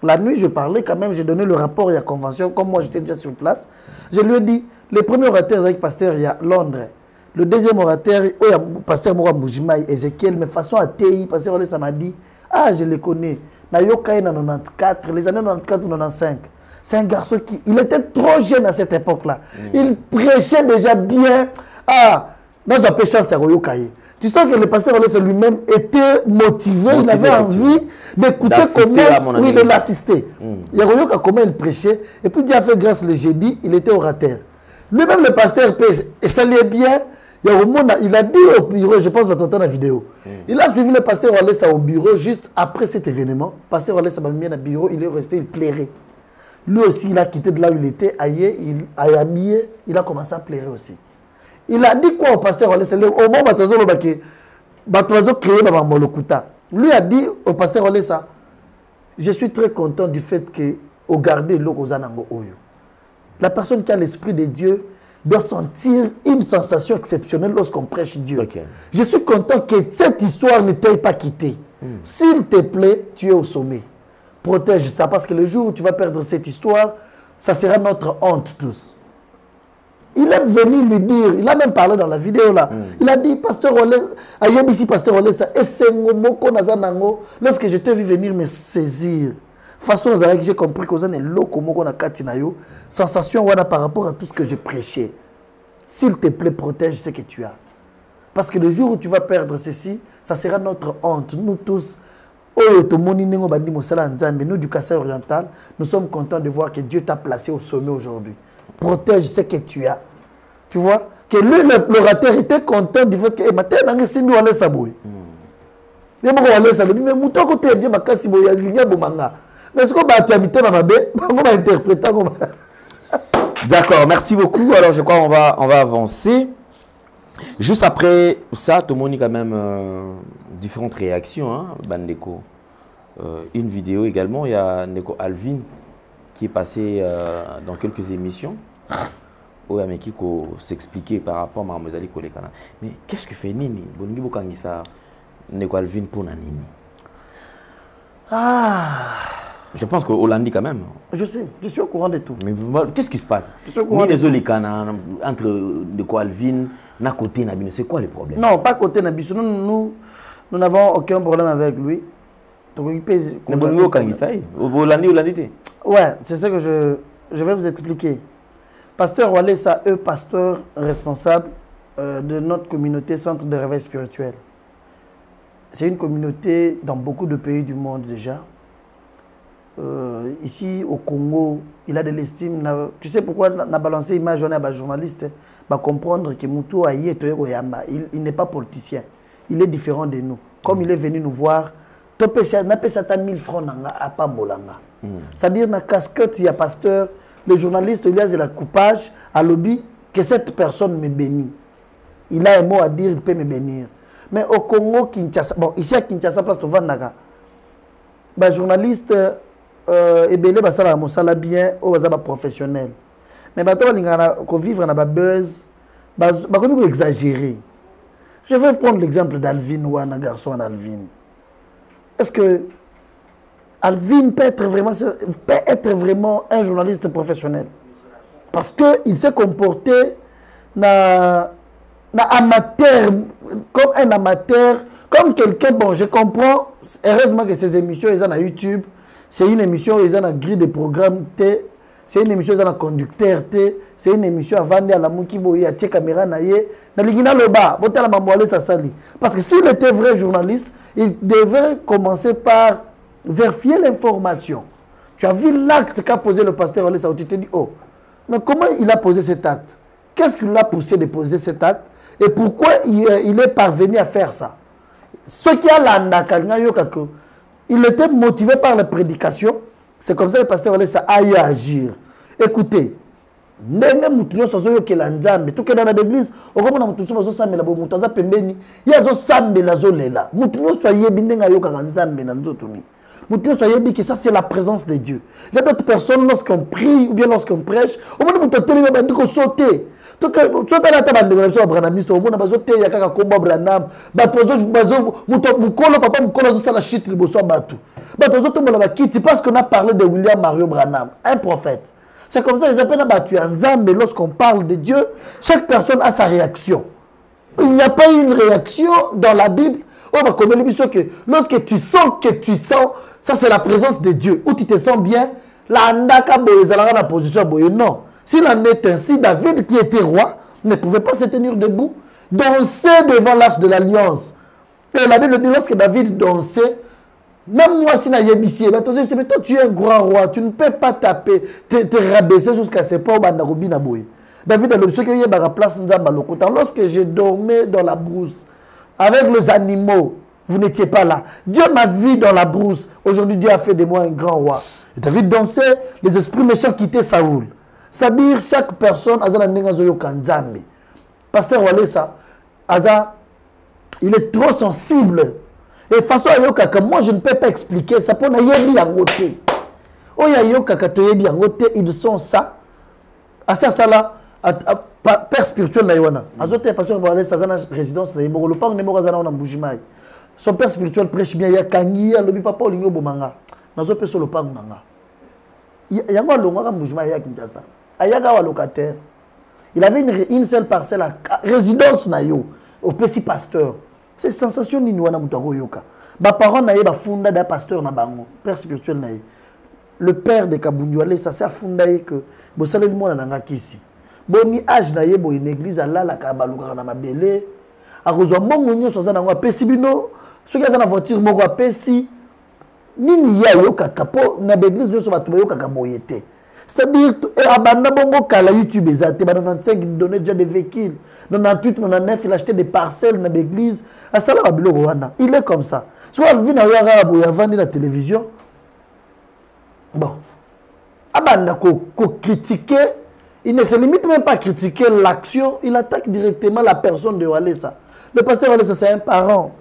La nuit, je parlais quand même, j'ai donné le rapport, il y a convention, comme moi j'étais déjà sur place. Je lui ai dit, le premier orateur avec pasteur, il y a Londres. Le deuxième orateur, il y a pasteur Moura Moujimaï, Ezekiel, mais façon à TI, pasteur Olé, ça m'a dit, ah, je le connais. Na Yokaï en 94, les années 94 ou 95. C'est un garçon qui, il était trop jeune à cette époque-là. Il prêchait déjà bien. Ah, dans un péché, c'est Yokaï. Tu sens que le pasteur Olé lui-même était motivé, il avait envie d'écouter comment, oui, de l'assister. Il y a comment il prêchait. Et puis Dieu a fait grâce le jeudi, il était orateur. Lui-même, le pasteur P, et ça l'est bien. Il a dit au bureau, je pense que tu entends la vidéo. Il a suivi le pasteur Walesa au bureau juste après cet événement. Le pasteur Walesa m'a mis au bureau, il est resté, il plairait. Lui aussi, il a quitté de là où il était, il a commencé à pleurer aussi. Il a dit quoi au pasteur Walesa? Au moment où créé lui a dit au pasteur Walesa, je suis très content du fait que au garder l'Okozanango Oyo. La personne qui a l'esprit de Dieu doit sentir une sensation exceptionnelle lorsqu'on prêche Dieu. Okay. Je suis content que cette histoire ne t'ait pas quitté. S'il te plaît, tu es au sommet. Protège ça, parce que le jour où tu vas perdre cette histoire, ça sera notre honte tous. Il est venu lui dire, il a même parlé dans la vidéo là, il a dit, Pasteur Olé, Ayobisi Pasteur Olé, ça, lorsque je t'ai vu venir me saisir, façon que j'ai compris que vous avez sensation par rapport à tout ce que j'ai prêché. S'il te plaît, protège ce que tu as. Parce que le jour où tu vas perdre ceci, ça sera notre honte. Nous tous, nous du Kassai oriental, nous sommes contents de voir que Dieu t'a placé au sommet aujourd'hui. Protège ce que tu as. Tu vois? Que lui, l'orateur, était content du fait que d'accord, merci beaucoup. Alors je crois qu'on va avancer. Juste après ça, tout le monde a quand même différentes réactions. Hein, Bandeko. Une vidéo également, il y a Neko Alvin qui est passé dans quelques émissions. Où il s'expliquer par rapport à Mme Kolekana. Mais qu'est-ce que fait Nini? Bongibo Kangisa Neko Alvin pour Nini? Je pense qu'au Hollandi quand même. Je sais, je suis au courant de tout. Mais qu'est-ce qui se passe? Je suis au courant de tout. Entre Neko Alvin et côté Nabino, c'est quoi le problème? Non, pas côté Nabino. Nous n'avons aucun problème avec lui. Mais Bongibo Kangisa, Hollandi. Ouais, c'est ce que je vais vous expliquer. Pasteur Walesa, eux, pasteur responsable de notre communauté Centre de réveil spirituel. C'est une communauté dans beaucoup de pays du monde déjà. Ici au Congo, il a de l'estime. Tu sais pourquoi on a balancé l'image à un journaliste? Va comprendre que Moutou Aïe il n'est pas politicien. Il est différent de nous. Comme il est venu nous voir, n'a pas 1000 francs à pas molanga. C'est-à-dire na casquette, il y a pasteur, le journaliste il a de la coupage à lobby que cette personne me bénit. Il a un mot à dire, il peut me bénir. Mais au Congo, Kinshasa, bon, ici à Kinshasa, place de Vandaga, bah, journaliste, et belé, bah, ça la bien, au bazar professionnel. Mais bah, toi, qu'on vivre dans la buzz, bah, qu'on exagérer. Je vais prendre l'exemple d'Alvin ou un garçon en Alvin. Est-ce que Alvin peut être vraiment un journaliste professionnel? parce qu'il s'est comporté amateur, comme un amateur, comme quelqu'un, bon, je comprends, heureusement que ces émissions, ils sont à YouTube, c'est une émission, ils ont une grille de programme, c'est une émission, ils ont un conducteur, c'est une émission à vendre à la Moukibo, il y a des caméras, parce que s'il était vrai journaliste, il devait commencer par vérifier l'information. Tu as vu l'acte qu'a posé le pasteur Olesa, où tu t'es dit, oh, mais comment il a posé cet acte? Qu'est-ce qui l'a poussé de poser cet acte? Et pourquoi il est parvenu à faire ça? Ce qui a l'andaka, il était motivé par la prédication. C'est comme ça que le pasteur Olesa a eu à agir. Écoutez, il y a des gens qui dans l'église, il y a des gens qui sont que ça c'est la présence de Dieu. Il y a d'autres personnes lorsqu'on prie ou bien lorsqu'on prêche, au moment où on peut sauter. Donc, soit à la table de Branamiste, au moment où on a un combat Branam, parce qu'on a parlé de William Mario Branham, un prophète. C'est comme ça, ils appellent battu en Zambé. Lorsqu'on parle de Dieu, chaque personne a sa réaction. Il n'y a pas une réaction dans la Bible. Lorsque tu sens, ça c'est la présence de Dieu, où tu te sens bien, la position. Non. S'il en est ainsi, David qui était roi ne pouvait pas se tenir debout, danser devant l'arche de l'alliance. Et la Bible dit, lorsque David dansait, même moi, si je suis mais toi tu es un grand roi, tu ne peux pas taper, te rabaisser jusqu'à ce point où David a l'option qu'il y a place lorsque je dormais dans la brousse, avec les animaux, vous n'étiez pas là. Dieu m'a vu dans la brousse. Aujourd'hui, Dieu a fait de moi un grand roi. Et David dansait, les esprits méchants quittaient Saoul. C'est-à-dire, chaque personne a un Pasteur Walesa, il est trop sensible. Et façon à Yokaka, moi je ne peux pas expliquer ça pour Nayebi en côté. Oh ya Yokaka Toyebi en côté, ils sont ça. À ça là, père spirituel Naïwana. Azote pasteur Walesa zana résidence na Moro le parc Nemoro zana na Mbujimai. Son père spirituel prêche bien ya Kangi ya lobi papa olingo bomanga. Nazo peso le parc nanga. Yango longa ka Mbujimai ya Kinshasa. Ayaga wa locataire. Il avait une seule parcelle à résidence nayo au petit pasteur. C'est sensation ni wana mutako yoka. Ba parents naye ba funda da pasteur na bango, père spirituel naye. Le père de Kabunduale ça c'est funda que bo saleli mona nanga kisi. Boni âge naye bo une église ala la kabaluka na mabele. A kozwa mbongo nyonso za nango apesi bino, soki aza na voiture moko apesi. Nini ya yoka kapo na église nyonso ba tuba yoka kaboyete. C'est-à-dire, abanda bongo kala YouTube ezate, 95 il donnait déjà des véhicules, 98, 99 il achetait des parcelles dans l'église, à ça là bilo Rwanda. Il est comme ça. Soit il vient na ya vendre la télévision. Bon. Abanda ko critiquer, il ne se limite même pas à critiquer l'action, il attaque directement la personne de Walesa. Le pasteur Walesa c'est un parent.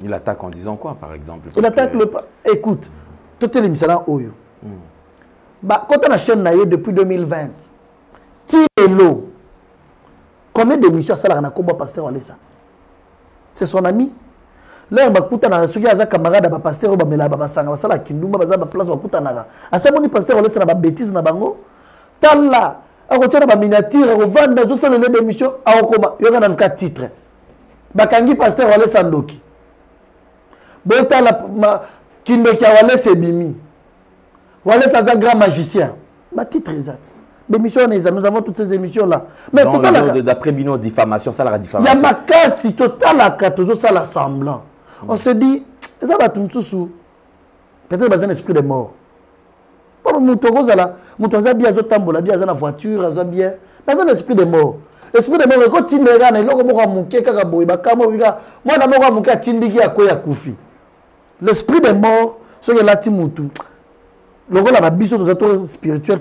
Il attaque en disant quoi par exemple? Il attaque le écoute, tout est l'émission Oyo. Bah, quand on a chaîne depuis 2020, Tilelo, combien d'émissions ça a combat pasteur Walesa? C'est son ami. Là, on a un camarade à pasteur Bamela Babasanga, ça la Kindumba, Baza place Bakutanaga. À ce moment, pasteur Walesa na bêtise na bango. Tala, à retirer la miniature, à revendre dans une émission, à Okoma, il y a un cas titre. Bakangi pasteur Walesa Ndoki. Bota la Kindoki Walesa Bimi. Voilà, ça c'est un grand magicien. Ma titre exact. Nous avons toutes ces émissions-là. Mais total. D'après Bino, diffamation, ça la diffamation. Il y a ma casse, si total la carte, ça la semblant. On se dit, ça va tout sous. Peut-être que c'est un esprit de mort. Moutoza bien, tambola bien, dans la voiture, bien. C'est un esprit de mort. Esprit de mort, quand tu me regardes, il y a un mouké, moi, je suis un tindiki à quoi koufi. L'esprit de mort, c'est que là, tu moutou. Le rôle à biso spirituel,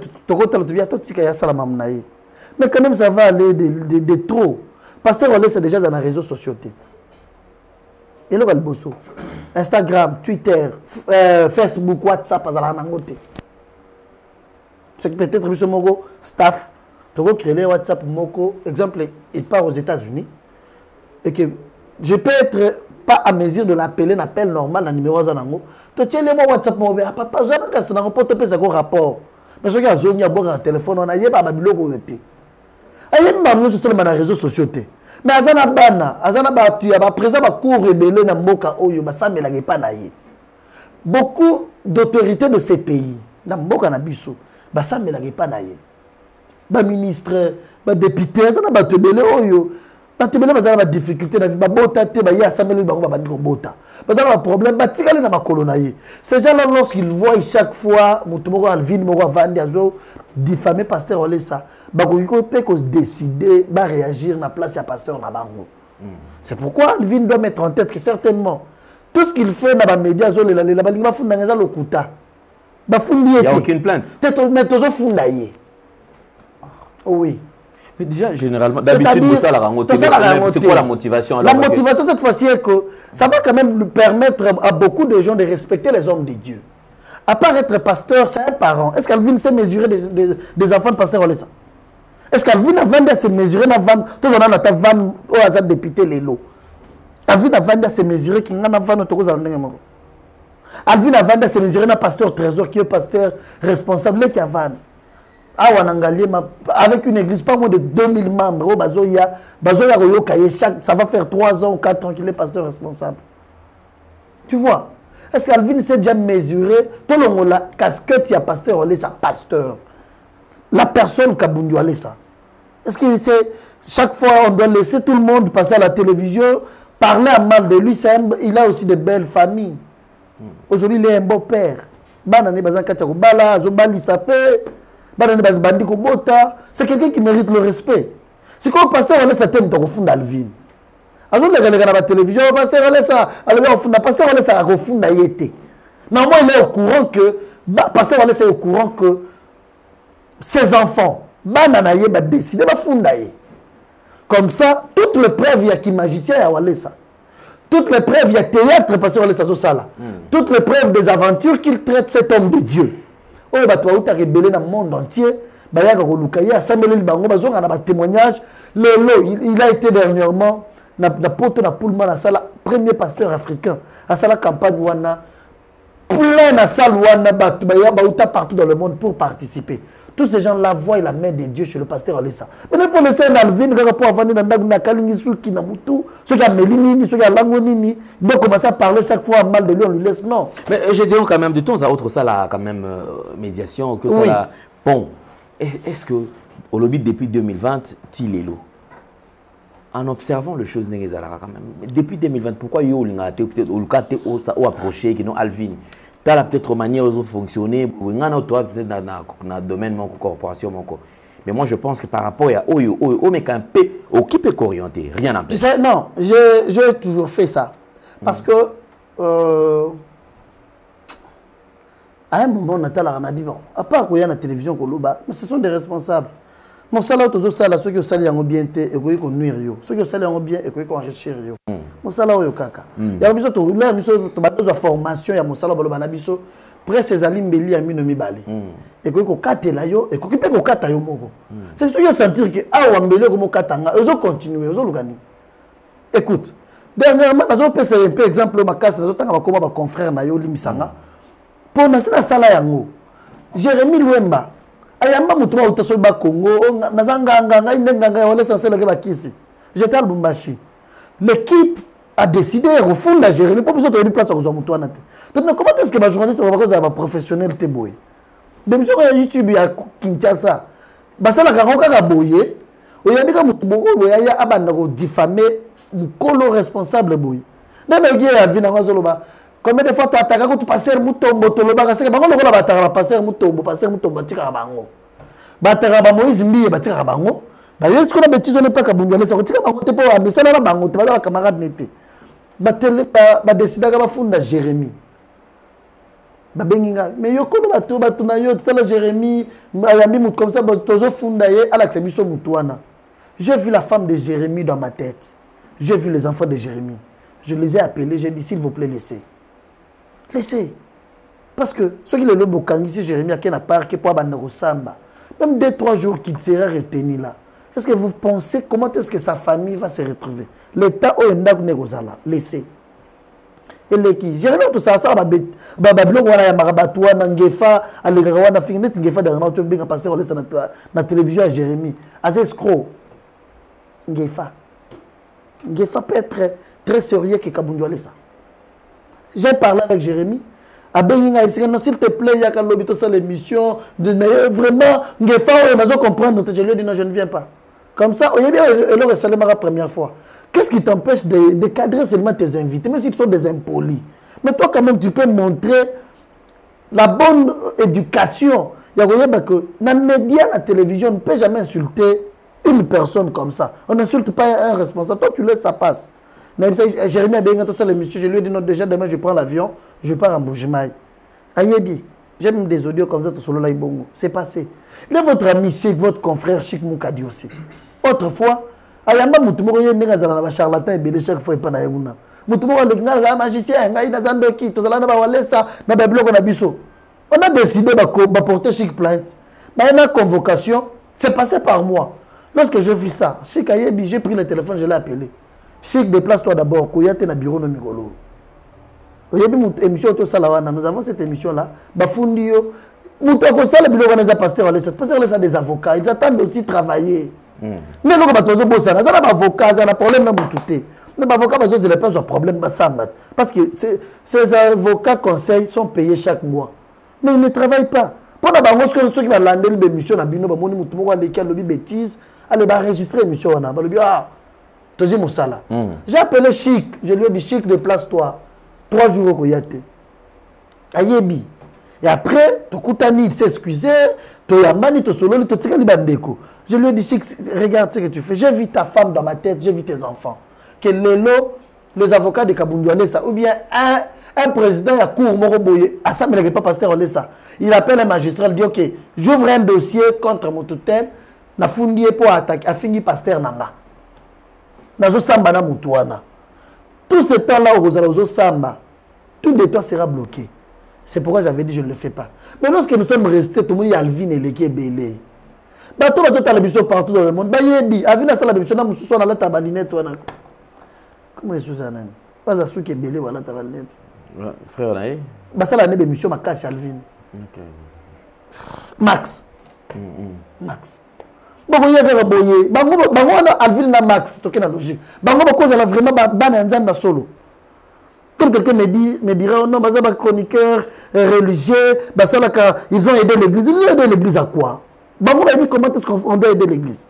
mais quand même ça va aller de trop. Parce que c'est déjà dans les réseaux sociaux. Et le bosso. Instagram, Twitter, Facebook, WhatsApp, c'est peut-être que mon staff, tu peux créer WhatsApp, moko, exemple, il part aux États-Unis et que je peux être pas à mesure de l'appeler, un appel normal, un numéro Zanango. Tu tiens les mots WhatsApp, papa, Zananga, c'est un rapport. Mais ce qui a zone, il y a beaucoup de téléphone, on a pas de biloko yote. Il y a pas de sur les réseaux sociaux. Mais azana bana, azana ba tu as présent ba cour rebelle na mboka oyo ba samela ke pa na ye. Beaucoup d'autorités de ces pays na mboka na biso ba samela ke pa na ye. Ba ministre, ba député, azana ba tebele oyo. Ba tebele bazana ba difficulté na vie ba bota te ba ya samela ba bandi ko bota. Bazana ba problème ba tikale na makolo na ye. Ces gens-là lorsqu'ils voient chaque fois mutumoko Alvin moko vandi azo diffamer pasteur Olesa, ba ko pe ko décider ba réagir na place ya pasteur na bango. C'est pourquoi Alvin doit mettre en tête que certainement tout ce qu'il fait dans les médias zo la ba linga funda ngeza lokuta. Ba fundi il y a aucune plainte. Teto metto zo funda ye. Oui. Mais déjà, généralement, d'habitude, c'est quoi la motivation? La motivation, cette fois-ci, est que ça va quand même lui permettre à beaucoup de gens de respecter les hommes de Dieu. À part être pasteur, c'est un parent. Est-ce qu'Alvin sait mesurer des enfants de pasteur Olesa? Est-ce qu'Alvin a vendu à se mesurer dans la tout le monde a vanne au hasard député les lots? Alvin a vendu à se mesurer qui n'a pas vanne au Togo Zalendeng. Alvin a vendu à se mesurer dans pasteur Trésor qui est pasteur responsable qui a vanne. Avec une église, pas moins de 2000 membres, ça va faire 3 ans ou 4 ans qu'il est pasteur responsable. Tu vois? Est-ce qu'Alvin s'est déjà mesuré? Tout le monde a casquette, il y a pasteur, on laisse pasteur. La personne qui a bundu à ça. Est-ce qu'il sait, chaque fois, on doit laisser tout le monde passer à la télévision, parler à mal de lui, il a aussi de belles familles. Aujourd'hui, il est un beau père. C'est quelqu'un qui mérite le respect. C'est comme le pasteur on laisse thème au fond d'Alvin. Alors la télévision, le pasteur on laisse ça, le pasteur on laisse ça au fond d'Ayete. Normalement il est au courant que pasteur on laisse au courant que ses enfants bananaye ba décider ba fond d'Ayete. Comme ça, toutes les preuves il y a qui magicien à Walesa. Toutes les preuves il y a théâtre pasteur on laisse ça sala. Toutes les preuves des aventures qu'il traite cet homme de Dieu. Oyo bato bauta rebelle dans le monde entier bayaka kolukaya Samuel bango bazonga na témoignage lelo il a été dernièrement na poto na Pullman na sala premier pasteur africain à sala campagne wana plein na salle wana bato bauta partout dans le monde pour participer. Tous ces gens là voient la main de Dieu chez le pasteur Olesa. Mais il faut laisser un Alvin pour avoir na ndagu na kalingi suki na mutu ceux qui a melinini ceux qui a langonini donc commencer à parler chaque fois mal de lui on lui laisse non. Mais j'ai dit quand même de temps à autre ça là quand même médiation que ça oui. Là bon est-ce que au lobby depuis 2020 Tilelo en observant les choses négazives quand même depuis 2020 pourquoi yo lingate peut-être au lukate au approcher qui non Alvin tu as peut-être manière de fonctionner peut-être dans le domaine de la corporation. Mais moi, je pense que par rapport à Oyo, mais qu'un peu, qui peut orienter, rien à tu sais, non, j'ai toujours fait ça. Parce que, à un moment, on a la Bible. À part qu'il y a la télévision, mais ce sont des responsables. Mon salaire, ceux qui ont salé en bien, et qui ont nuire. Ceux qui ont salé en bien, et qui ont enrichir. Mon salaire, il y a une formation, il y a mon salaire, il y a presque ces alimbeli à Minomi Bali. Et qui ont katé là, et qui ont katé là. C'est ceux qui ont senti que, ah, on a comme katanga, ils ont continué, ils ont l'organisé. Écoute, dernièrement, nous avons fait un peu exemple, ma casse, nous avons comme un confrère, Nayo Limisanga. Pour nous, c'est la salle yango. Jérémy Louemba. Ayamba mutuma utaso ba Congo nazanga nganga indenganga wala sasela ke bakisi j'étais à Lubumbashi l'équipe a décidé de refonder Jérémy pour besoin de une place à Kozamutwana donc comment est-ce que les journalistes vont faire des professionnels te boy de monsieur sur YouTube ya Kinshasa basala karoka ka boye oyandika mutubo boya abanda ko diffamer mukolo responsable boy nana qui a vu na ngazoloba. Combien de fois tu attaques quand tu passes Moutombo, tu le bagas, c'est que bango le batara passer Moutombo, batika bango. Batara bango izimbi batika bango. D'ailleurs ce qu'on a bêtise on n'est pas kabundu les sortir bango te pas mais ça là bango tu vas la camarade nete. Batele ba décider ka funda Jérémy. Ba benginga mais yo kono batu na yo tala Jérémy ayambi mut comme ça tozo funda ye Alex biso mutwana. J'ai vu la femme de Jérémy dans ma tête. J'ai vu les enfants de Jérémy. Je les ai appelés, j'ai dit s'il vous plaît laissez. Laissez. Parce que ceux qui le lobent ici, Jérémy, à part qui pour abandonner au samba, même 2-3 jours qu'il sera retenu là, est-ce que vous pensez comment est-ce que sa famille va se retrouver? L'État au Ndagné Gozala, laissez. eleki Jérémie to ça ça ba biloko wana ya marabatu wana ngefa aleka wana fingi net ngefa dernièrement to binga passer Rolesa na télévision à Jérémie assez escroc ngefa peut être très sérieux que Kabundu Rolesa. J'ai parlé avec Jérémie à Benginga s'il te plaît il y a quand l'obito ça l'émission de vraiment ngefa on a comprendre je lui ai dit non je ne viens pas. Comme ça, il y a bien la première fois. Qu'est-ce qui t'empêche de cadrer seulement tes invités, même s'ils sont des impolis. Mais toi, quand même, tu peux montrer la bonne éducation. Il y a que dans les médias, la télévision, on ne peut jamais insulter une personne comme ça. On n'insulte pas un responsable. Toi, tu laisses ça passe. Jérémie a bien ça l'émission. Je lui ai dit non, déjà demain, je prends l'avion, je pars à Mbujimaï. Ayebi. J'aime des audios comme ça, c'est passé. Il est votre ami Chic, votre confrère Chic Moukadi aussi. Autrefois, ayamba mutumoko yenga zala na charlatan ebele chaque fois epana yuna. Mutumoko lenga zala magicien, ngai na zando ki, to zala na ba walesa na ba bloko na biso. On a décidé de porter Chic plainte. Mais une convocation, c'est passé par moi. Lorsque je vis ça, Chic Ayebi, j'ai pris le téléphone, je l'ai appelé. Chic, déplace-toi d'abord, koyate na bureau no migolo. Émission nous avons cette émission-là. Bafundio, nous avons des pasteurs, des avocats. Ils attendent aussi travailler. Mais nous avons des avocats, ils ont des problèmes dans tout. Les avocats, ils n'ont pas de problème. Parce que ces avocats conseils sont payés chaque mois. Mais ils ne travaillent pas. Pour ceux qui vont lander l'émission, ils ont des bêtises, ils vont enregistrer l'émission. J'ai appelé Chic, je lui ai dit Chic, déplace-toi. 3 jours au Koyate. Ayebi. Et après, Tokutani, il s'est excusé. Toyamani, Tosololi, Totikali Bandeko. Je lui ai dit, regarde ce que tu fais. J'ai vu ta femme dans ma tête, j'ai vu tes enfants. Que les avocats de Kabundu Rolesa, ou bien un président à cour Moroboye, à ça, mais il n'est pas pasteur Rolesa. Il appelle un magistrat, il dit, ok, j'ouvre un dossier contre mon tutelle, na fundi pour attaquer, a fini pasteur Nanga. Nazo Samba na Mutuana. Tout ce temps-là, au Samba, tout de toi sera bloqué. C'est pourquoi j'avais dit je ne le fais pas. Mais lorsque nous sommes restés, tout le monde y a Alvin et l'équipe belé. Tout le monde partout dans le monde. Bayebi, Alvin a la mission, nous sommes dans la tabalinette. Comment les choses années? Pas à ceux qui est belé, voilà tabalinette. Frère, là, ça la mission, ma casse Alvin. Max. Max. Alvin na Max, toqué la logique. Cause elle a vraiment ban solo. Comme quelqu'un me dirait, oh non, les chroniqueurs religieux, ils ont aidé l'église. Ils ont aidé l'église à quoi? Comment est-ce qu'on doit aider l'église?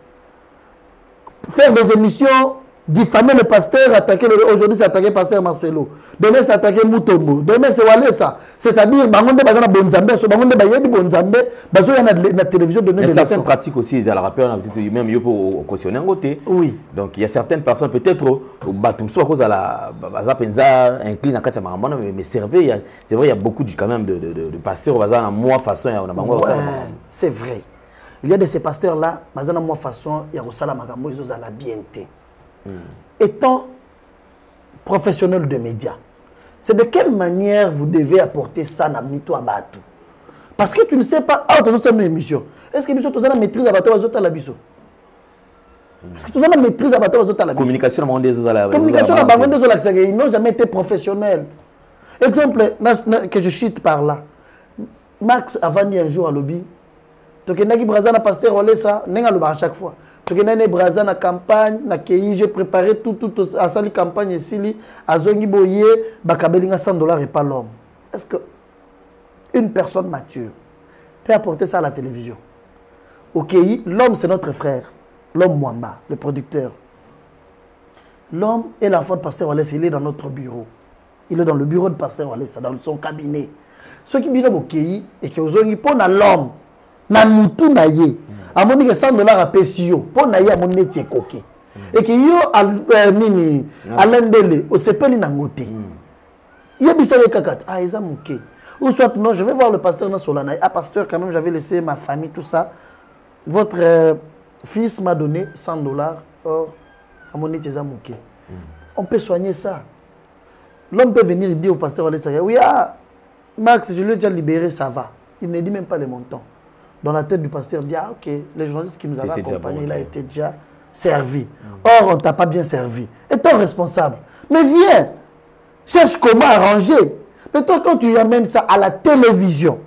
Faire des émissions, diffamer le pasteur, attaquer aujourd'hui c'est attaquer le pasteur Marcelo. Demain c'est attaquer Mutombo. Demain c'est Walesa. C'est-à-dire, la télévision de certaines pratiques aussi, ils ont le rappel, même pour cautionner un côté. Oui. Donc il y a certaines personnes, peut-être, soit à cause de la Penza, incline à Katsa Marambana, mais c'est vrai, il y a beaucoup quand même de pasteurs, moi façon, c'est vrai. Il y a de ces pasteurs-là, moi façon, il y a la bienté. Étant professionnel de médias, c'est de quelle manière vous devez apporter ça dans Mito Abatou? Parce que tu ne sais pas, tu as une émission. Est-ce que tu as la maîtrise à Batou à la biso? Est-ce que tu as la maîtrise à Batou à la biso? Communication à ils n'ont jamais été professionnels. Exemple, que je chute par là. Max a dit un jour à lobby. Tu as dit Brazza na pasteur Rolesa, à chaque fois. Tu as dit Brazza na campagne, na KI, j'ai préparé tout à sa campagne ici, à Zongi Boye, bakabelinga $100 et pas l'homme. Est-ce que une personne mature peut apporter ça à la télévision? Ok, l'homme c'est notre frère, l'homme Mwamba, le producteur. L'homme est l'enfant de pasteur Rolesa, il est dans notre bureau. Il est dans le bureau de pasteur Rolesa, dans son cabinet. Ce qui vient au KI et qui ont pour l'homme. Na mutu na ye amoni que $100 à pesio pour na ye amoni tie koke et que yo nini alendele o sepeli na ngote ye bisaye kakat eza muke ou soit non je vais voir le pasteur na solana pasteur quand même j'avais laissé ma famille tout ça votre fils m'a donné $100 or amoni eza muke on peut soigner ça. L'homme peut venir dire au pasteur oui Max je lui ai déjà libéré ça va, il ne dit même pas les montants. Dans la tête du pasteur, il dit, ok, les journalistes qui nous avaient accompagnés, il a été déjà servi. Or, on ne t'a pas bien servi. Étant responsable. Mais viens. Cherche comment arranger. Mais toi, quand tu amènes ça à la télévision,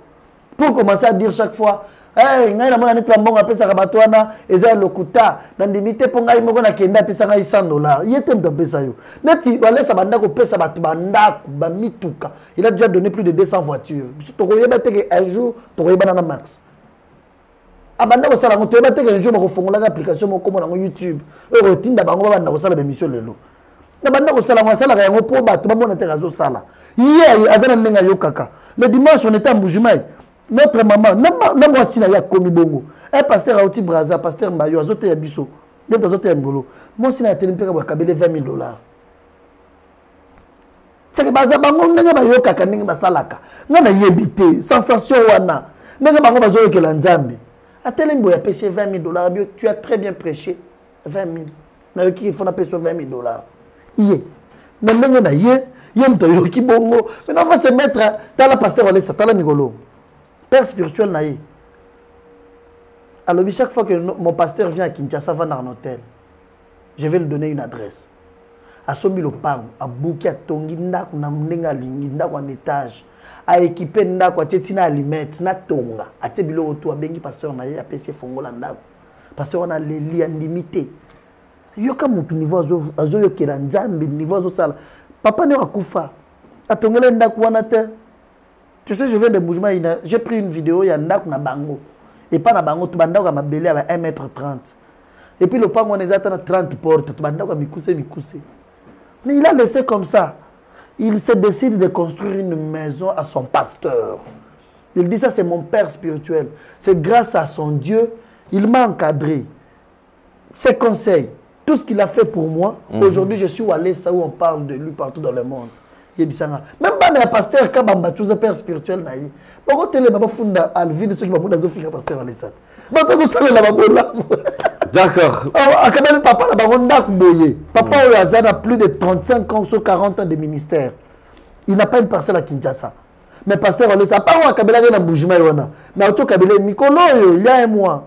pour commencer à dire chaque fois, hey, ngai na mona net ba mbongo apesa kabatwana eza lokuta na ndimite po ngai moko na kenda apesa ngai $100 yete mto pesa yo neti balesa banda ko pesa batu banda ba mituka il a déjà donné plus de 200 voitures to ko yeba teke un jour to ko yeba na max abanda ko sala ngo to yeba teke un jour ko fongola application moko mo na YouTube e rotinda bango banda ko sala ba mission lelo na banda ko sala ngo sala yango po batu ba mona teke azo sala hier azana nenga yo kaka le dimanche on était à Mbujimai. Notre maman, non moi si na ya komi bongo. Un pasteur Aouti Braza, pasteur Mbayo, azote ya biso. Dem azote ya ngolo. Moi si na télé mpeka ba kabele $20,000. C'est que baza bango ndenge ba yo kaka ndenge basalaka. Ngana yebité, sensation wana. Ndenge bango bazo ke la nzambe. Atele mbo ya payé $20,000, tu as très bien prêché. 20,000. Na yo ki il faut na payer $20,000. Yé. Na ndenge na yé, yé mto yo ki bongo. Maintenant on va se mettre dans la pasteur Olesa, dans la migolo. Père spirituel naïe. Alors chaque fois que mon pasteur vient à Kinshasa, va dans un hôtel, je vais lui donner une adresse. À Somi le Pang, à Bouki, à Tongi, na mnenga lingi, na en étage, à équiper na quoi tetina allumette, na tonga, à tebilo autour, à bengi pasteur naïe, à PC fongola na. Pasteur on a les liens limités. Yoka mon niveau azo yokela nzambe niveau azo sala. Papa ne akufa. Atongela ndako wana te. Tu sais, je viens de Moujma, j'ai pris une vidéo, il y a un na bango. Et pas na bango, tu bango ma belé à 1,30 m. Et puis le pan, on est à 30 portes, tu bango à mikousse. Mais il a laissé comme ça. Il se décide de construire une maison à son pasteur. Il dit ça, c'est mon père spirituel. C'est grâce à son Dieu, il m'a encadré. Ses conseils, tout ce qu'il a fait pour moi, aujourd'hui je suis allé ça où on parle de lui partout dans le monde. Même pas les pasteurs qui ont tous les pères spirituels. Pourquoi tu as fait Alvin ceux qui ont fait le pasteur Alessat? D'accord. Papa a plus de 35 ans sur 40 ans de ministère. Il n'a pas une parcelle à Kinshasa. Mais pasteur Alessat, pas un Kabila qui est dans Boujima. Mais auto Kabila, il y a un mois.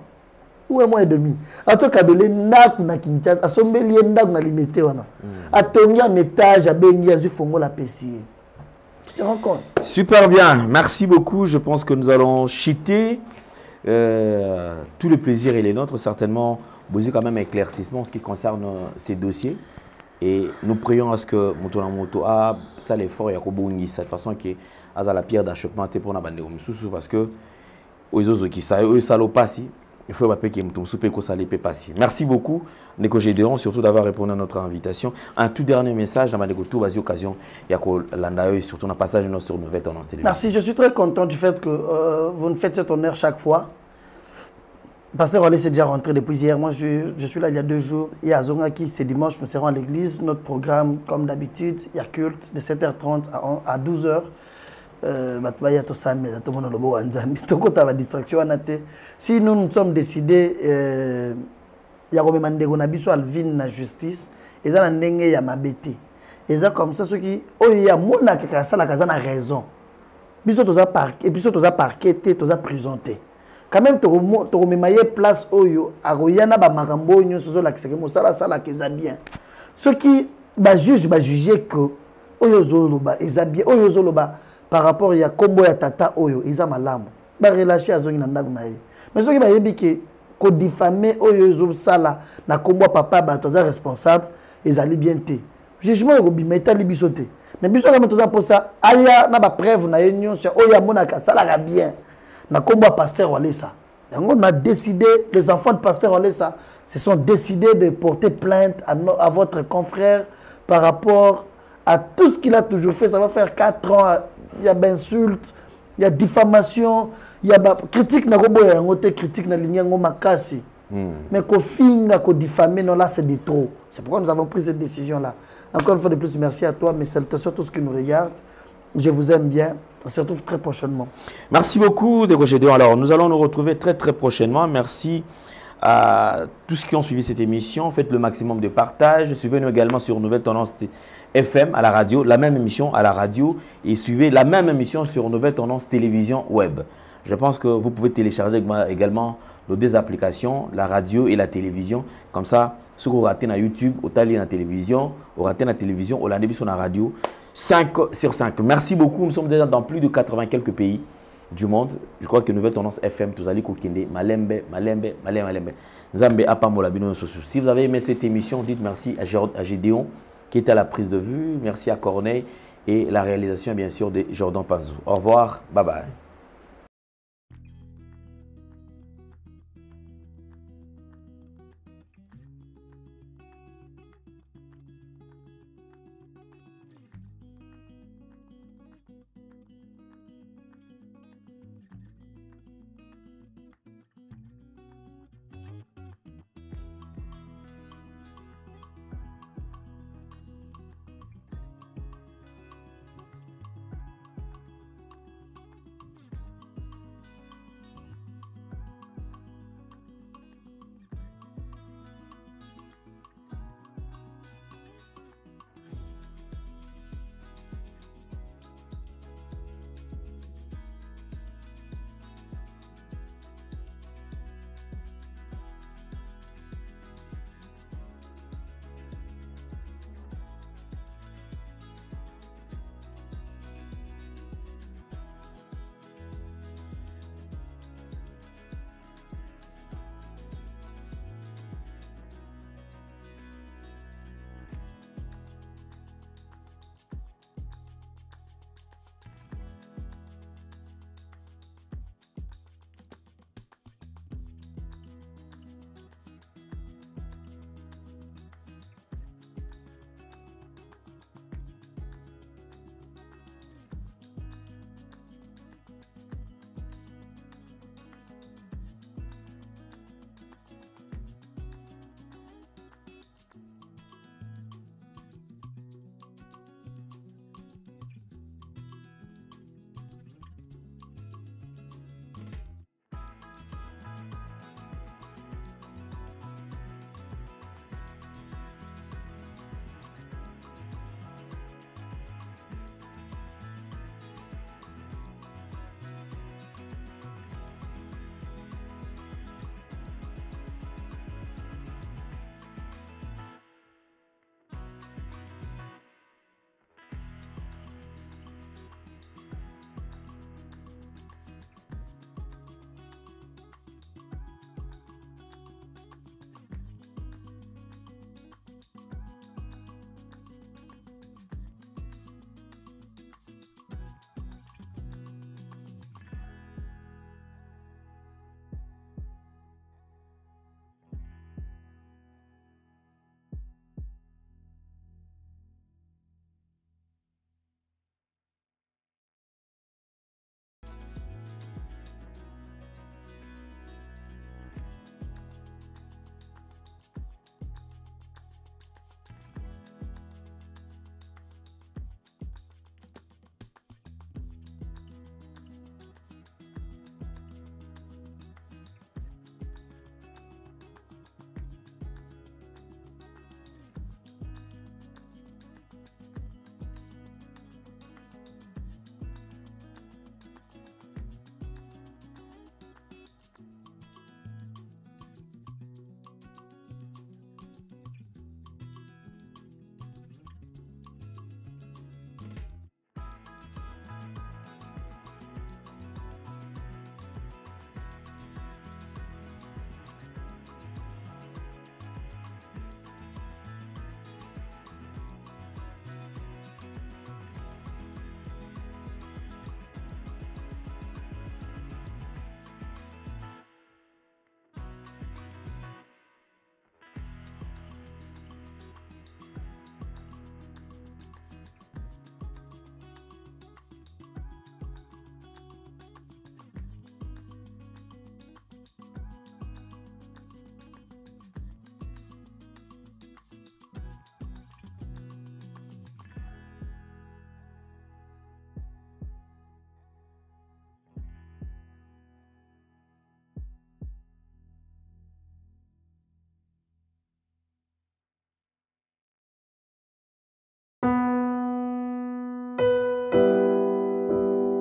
Ou un mois et demi. A toi kabele ndaku na Kinshasa, a sombeli ndaku na limité wana. A tongi un étage a bengi azu fongo la PC. Tu te rends compte? Super bien, merci beaucoup. Je pense que nous allons chiter tout le plaisir et les nôtres. Certainement, vous avez quand même éclaircissement en ce qui concerne ces dossiers. Et nous prions à ce que Moto a ça l'effort et à Kobungi, cette façon qui est à la pierre d'achoppement pour la bande de parce que aux autres qui ça eux salopassi. Il faut que je passer. Merci beaucoup, Neko Gédéon, surtout d'avoir répondu à notre invitation. Un tout dernier message, dans ma occasion, il y a l'Andaï et surtout un passage sur Nouvelle Tendance Télévision. Merci, je suis très content du fait que vous nous faites cet honneur chaque fois. Pasteur Olé s'est déjà rentré depuis hier. Moi, je suis là il y a 2 jours. Il y a Zongaki, c'est dimanche, nous serons à l'église. Notre programme, comme d'habitude, il y a culte de 7h30 à 12h. Si nous nous sommes décidés, il y a une justice, et ça y a et comme ça, ceux qui ont raison. Et puis, tu as parqueté, tu as présenté. Quand même, tu as place oyo, agoyana ba makambo nyo sozo la kiseke mosala sala keza bien. Ceux qui juger que oyo zoloba ezabien oyo zoloba par rapport à combo ya tata oyo ils ont malamu ba relâcher azongi na ndaku na ye mais ceux qui ba yebi que ko diffamer oyo zo sala na combo papa ba toza responsable ezali bien té jugement ko bimeta libisote mais biso ka toza posa aya na ba preuve na ye nyonso oyo mona ka sala ga bien na combo pasteur Olesa. On a décidé, les enfants de pasteur Olesa se sont décidés de porter plainte à votre confrère par rapport à tout ce qu'il a toujours fait. Ça va faire 4 ans. Il y a d'insultes, il y a diffamation, il y a critique, critique na lignango makasi. Mais qu'au fin, qu'au diffamer, non, là c'est de trop. C'est pourquoi nous avons pris cette décision-là. Encore une fois de plus, merci à toi, mais salutations à tous ceux qui nous regardent. Je vous aime bien. On se retrouve très prochainement. Merci beaucoup, Neko Gédéon. Alors, nous allons nous retrouver très prochainement. Merci à tous ceux qui ont suivi cette émission. Faites le maximum de partage. Suivez-nous également sur Nouvelle Tendance FM à la radio, la même émission à la radio. Et suivez la même émission sur Nouvelle Tendance Télévision Web. Je pense que vous pouvez télécharger également nos 2 applications, la radio et la télévision. Comme ça, ceux qui ont raté sur YouTube, au tali dans la télévision, au raté dans la télévision, au l'a sur la radio. 5 sur 5. Merci beaucoup. Nous sommes déjà dans plus de 80 quelques pays du monde. Je crois que Nouvelle Tendance FM, tous allez kokende, malembe. Nzambe apamola bino sosu. Si vous avez aimé cette émission, dites merci à Gédéon qui était à la prise de vue. Merci à Corneille et la réalisation bien sûr de Jordan Panzou. Au revoir. Bye bye.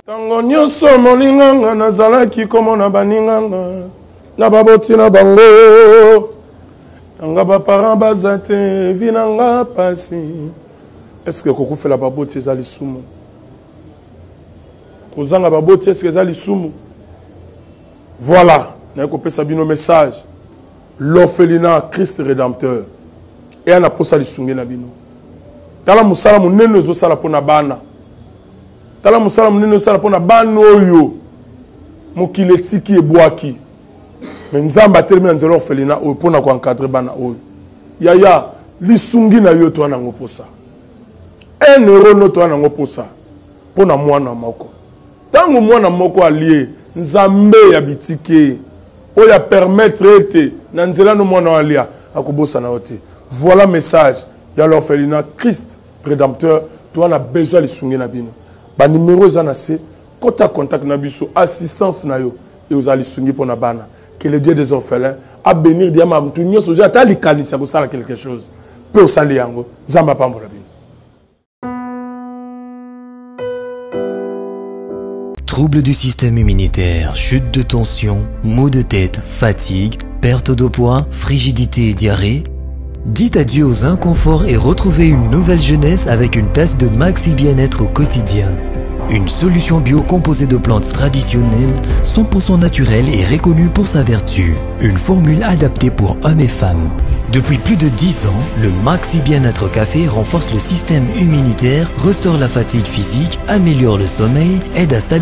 Tango nyonso molinganga nazalaki komona baninganga na baboti na bango nanga ba parents bazate vinanga pasi Est-ce que Koko fait la babote et zali sumu? Kozanga babote est-ce que zali sumu? Voilà, n'a coupé Sabino message. L'orphelinat Christ rédempteur. Et on a posé les sungé nabino. Tala musala munene zo sala pona bana. Tala musala munene zo sala pona bana oyo. Mokileti ki eboaki. Mais nzamba termine nzelo orphelinat oyo pona ko encadrer bana oyo. Yaya lisungi na yo to na ngoposa. 1 euro no to na ngoposa. Pona mwana moko. Tango mwana moko allié nzambe ya bitike oya permettre ete na nzela no mwana alia akobosa na ote. Voilà message ya l'orphelinat Christ rédempteur to na besoin lisungi na bino. Ba numéro ezana se kota contact na biso assistance na yo et aux alisungi pona bana. Que le Dieu des orphelins a bénir diama mtu nyoso ja ta likanisa ko sala quelque chose. Peu sali yango zamba pambola bino. Troubles du système immunitaire, chute de tension, maux de tête, fatigue, perte de poids, frigidité et diarrhée. Dites adieu aux inconforts et retrouvez une nouvelle jeunesse avec une tasse de Maxi Bien-être au quotidien. Une solution bio composée de plantes traditionnelles, 100% naturelle et reconnue pour sa vertu. Une formule adaptée pour hommes et femmes. Depuis plus de 10 ans, le Maxi Bien-être Café renforce le système immunitaire, restaure la fatigue physique, améliore le sommeil, aide à stabiliser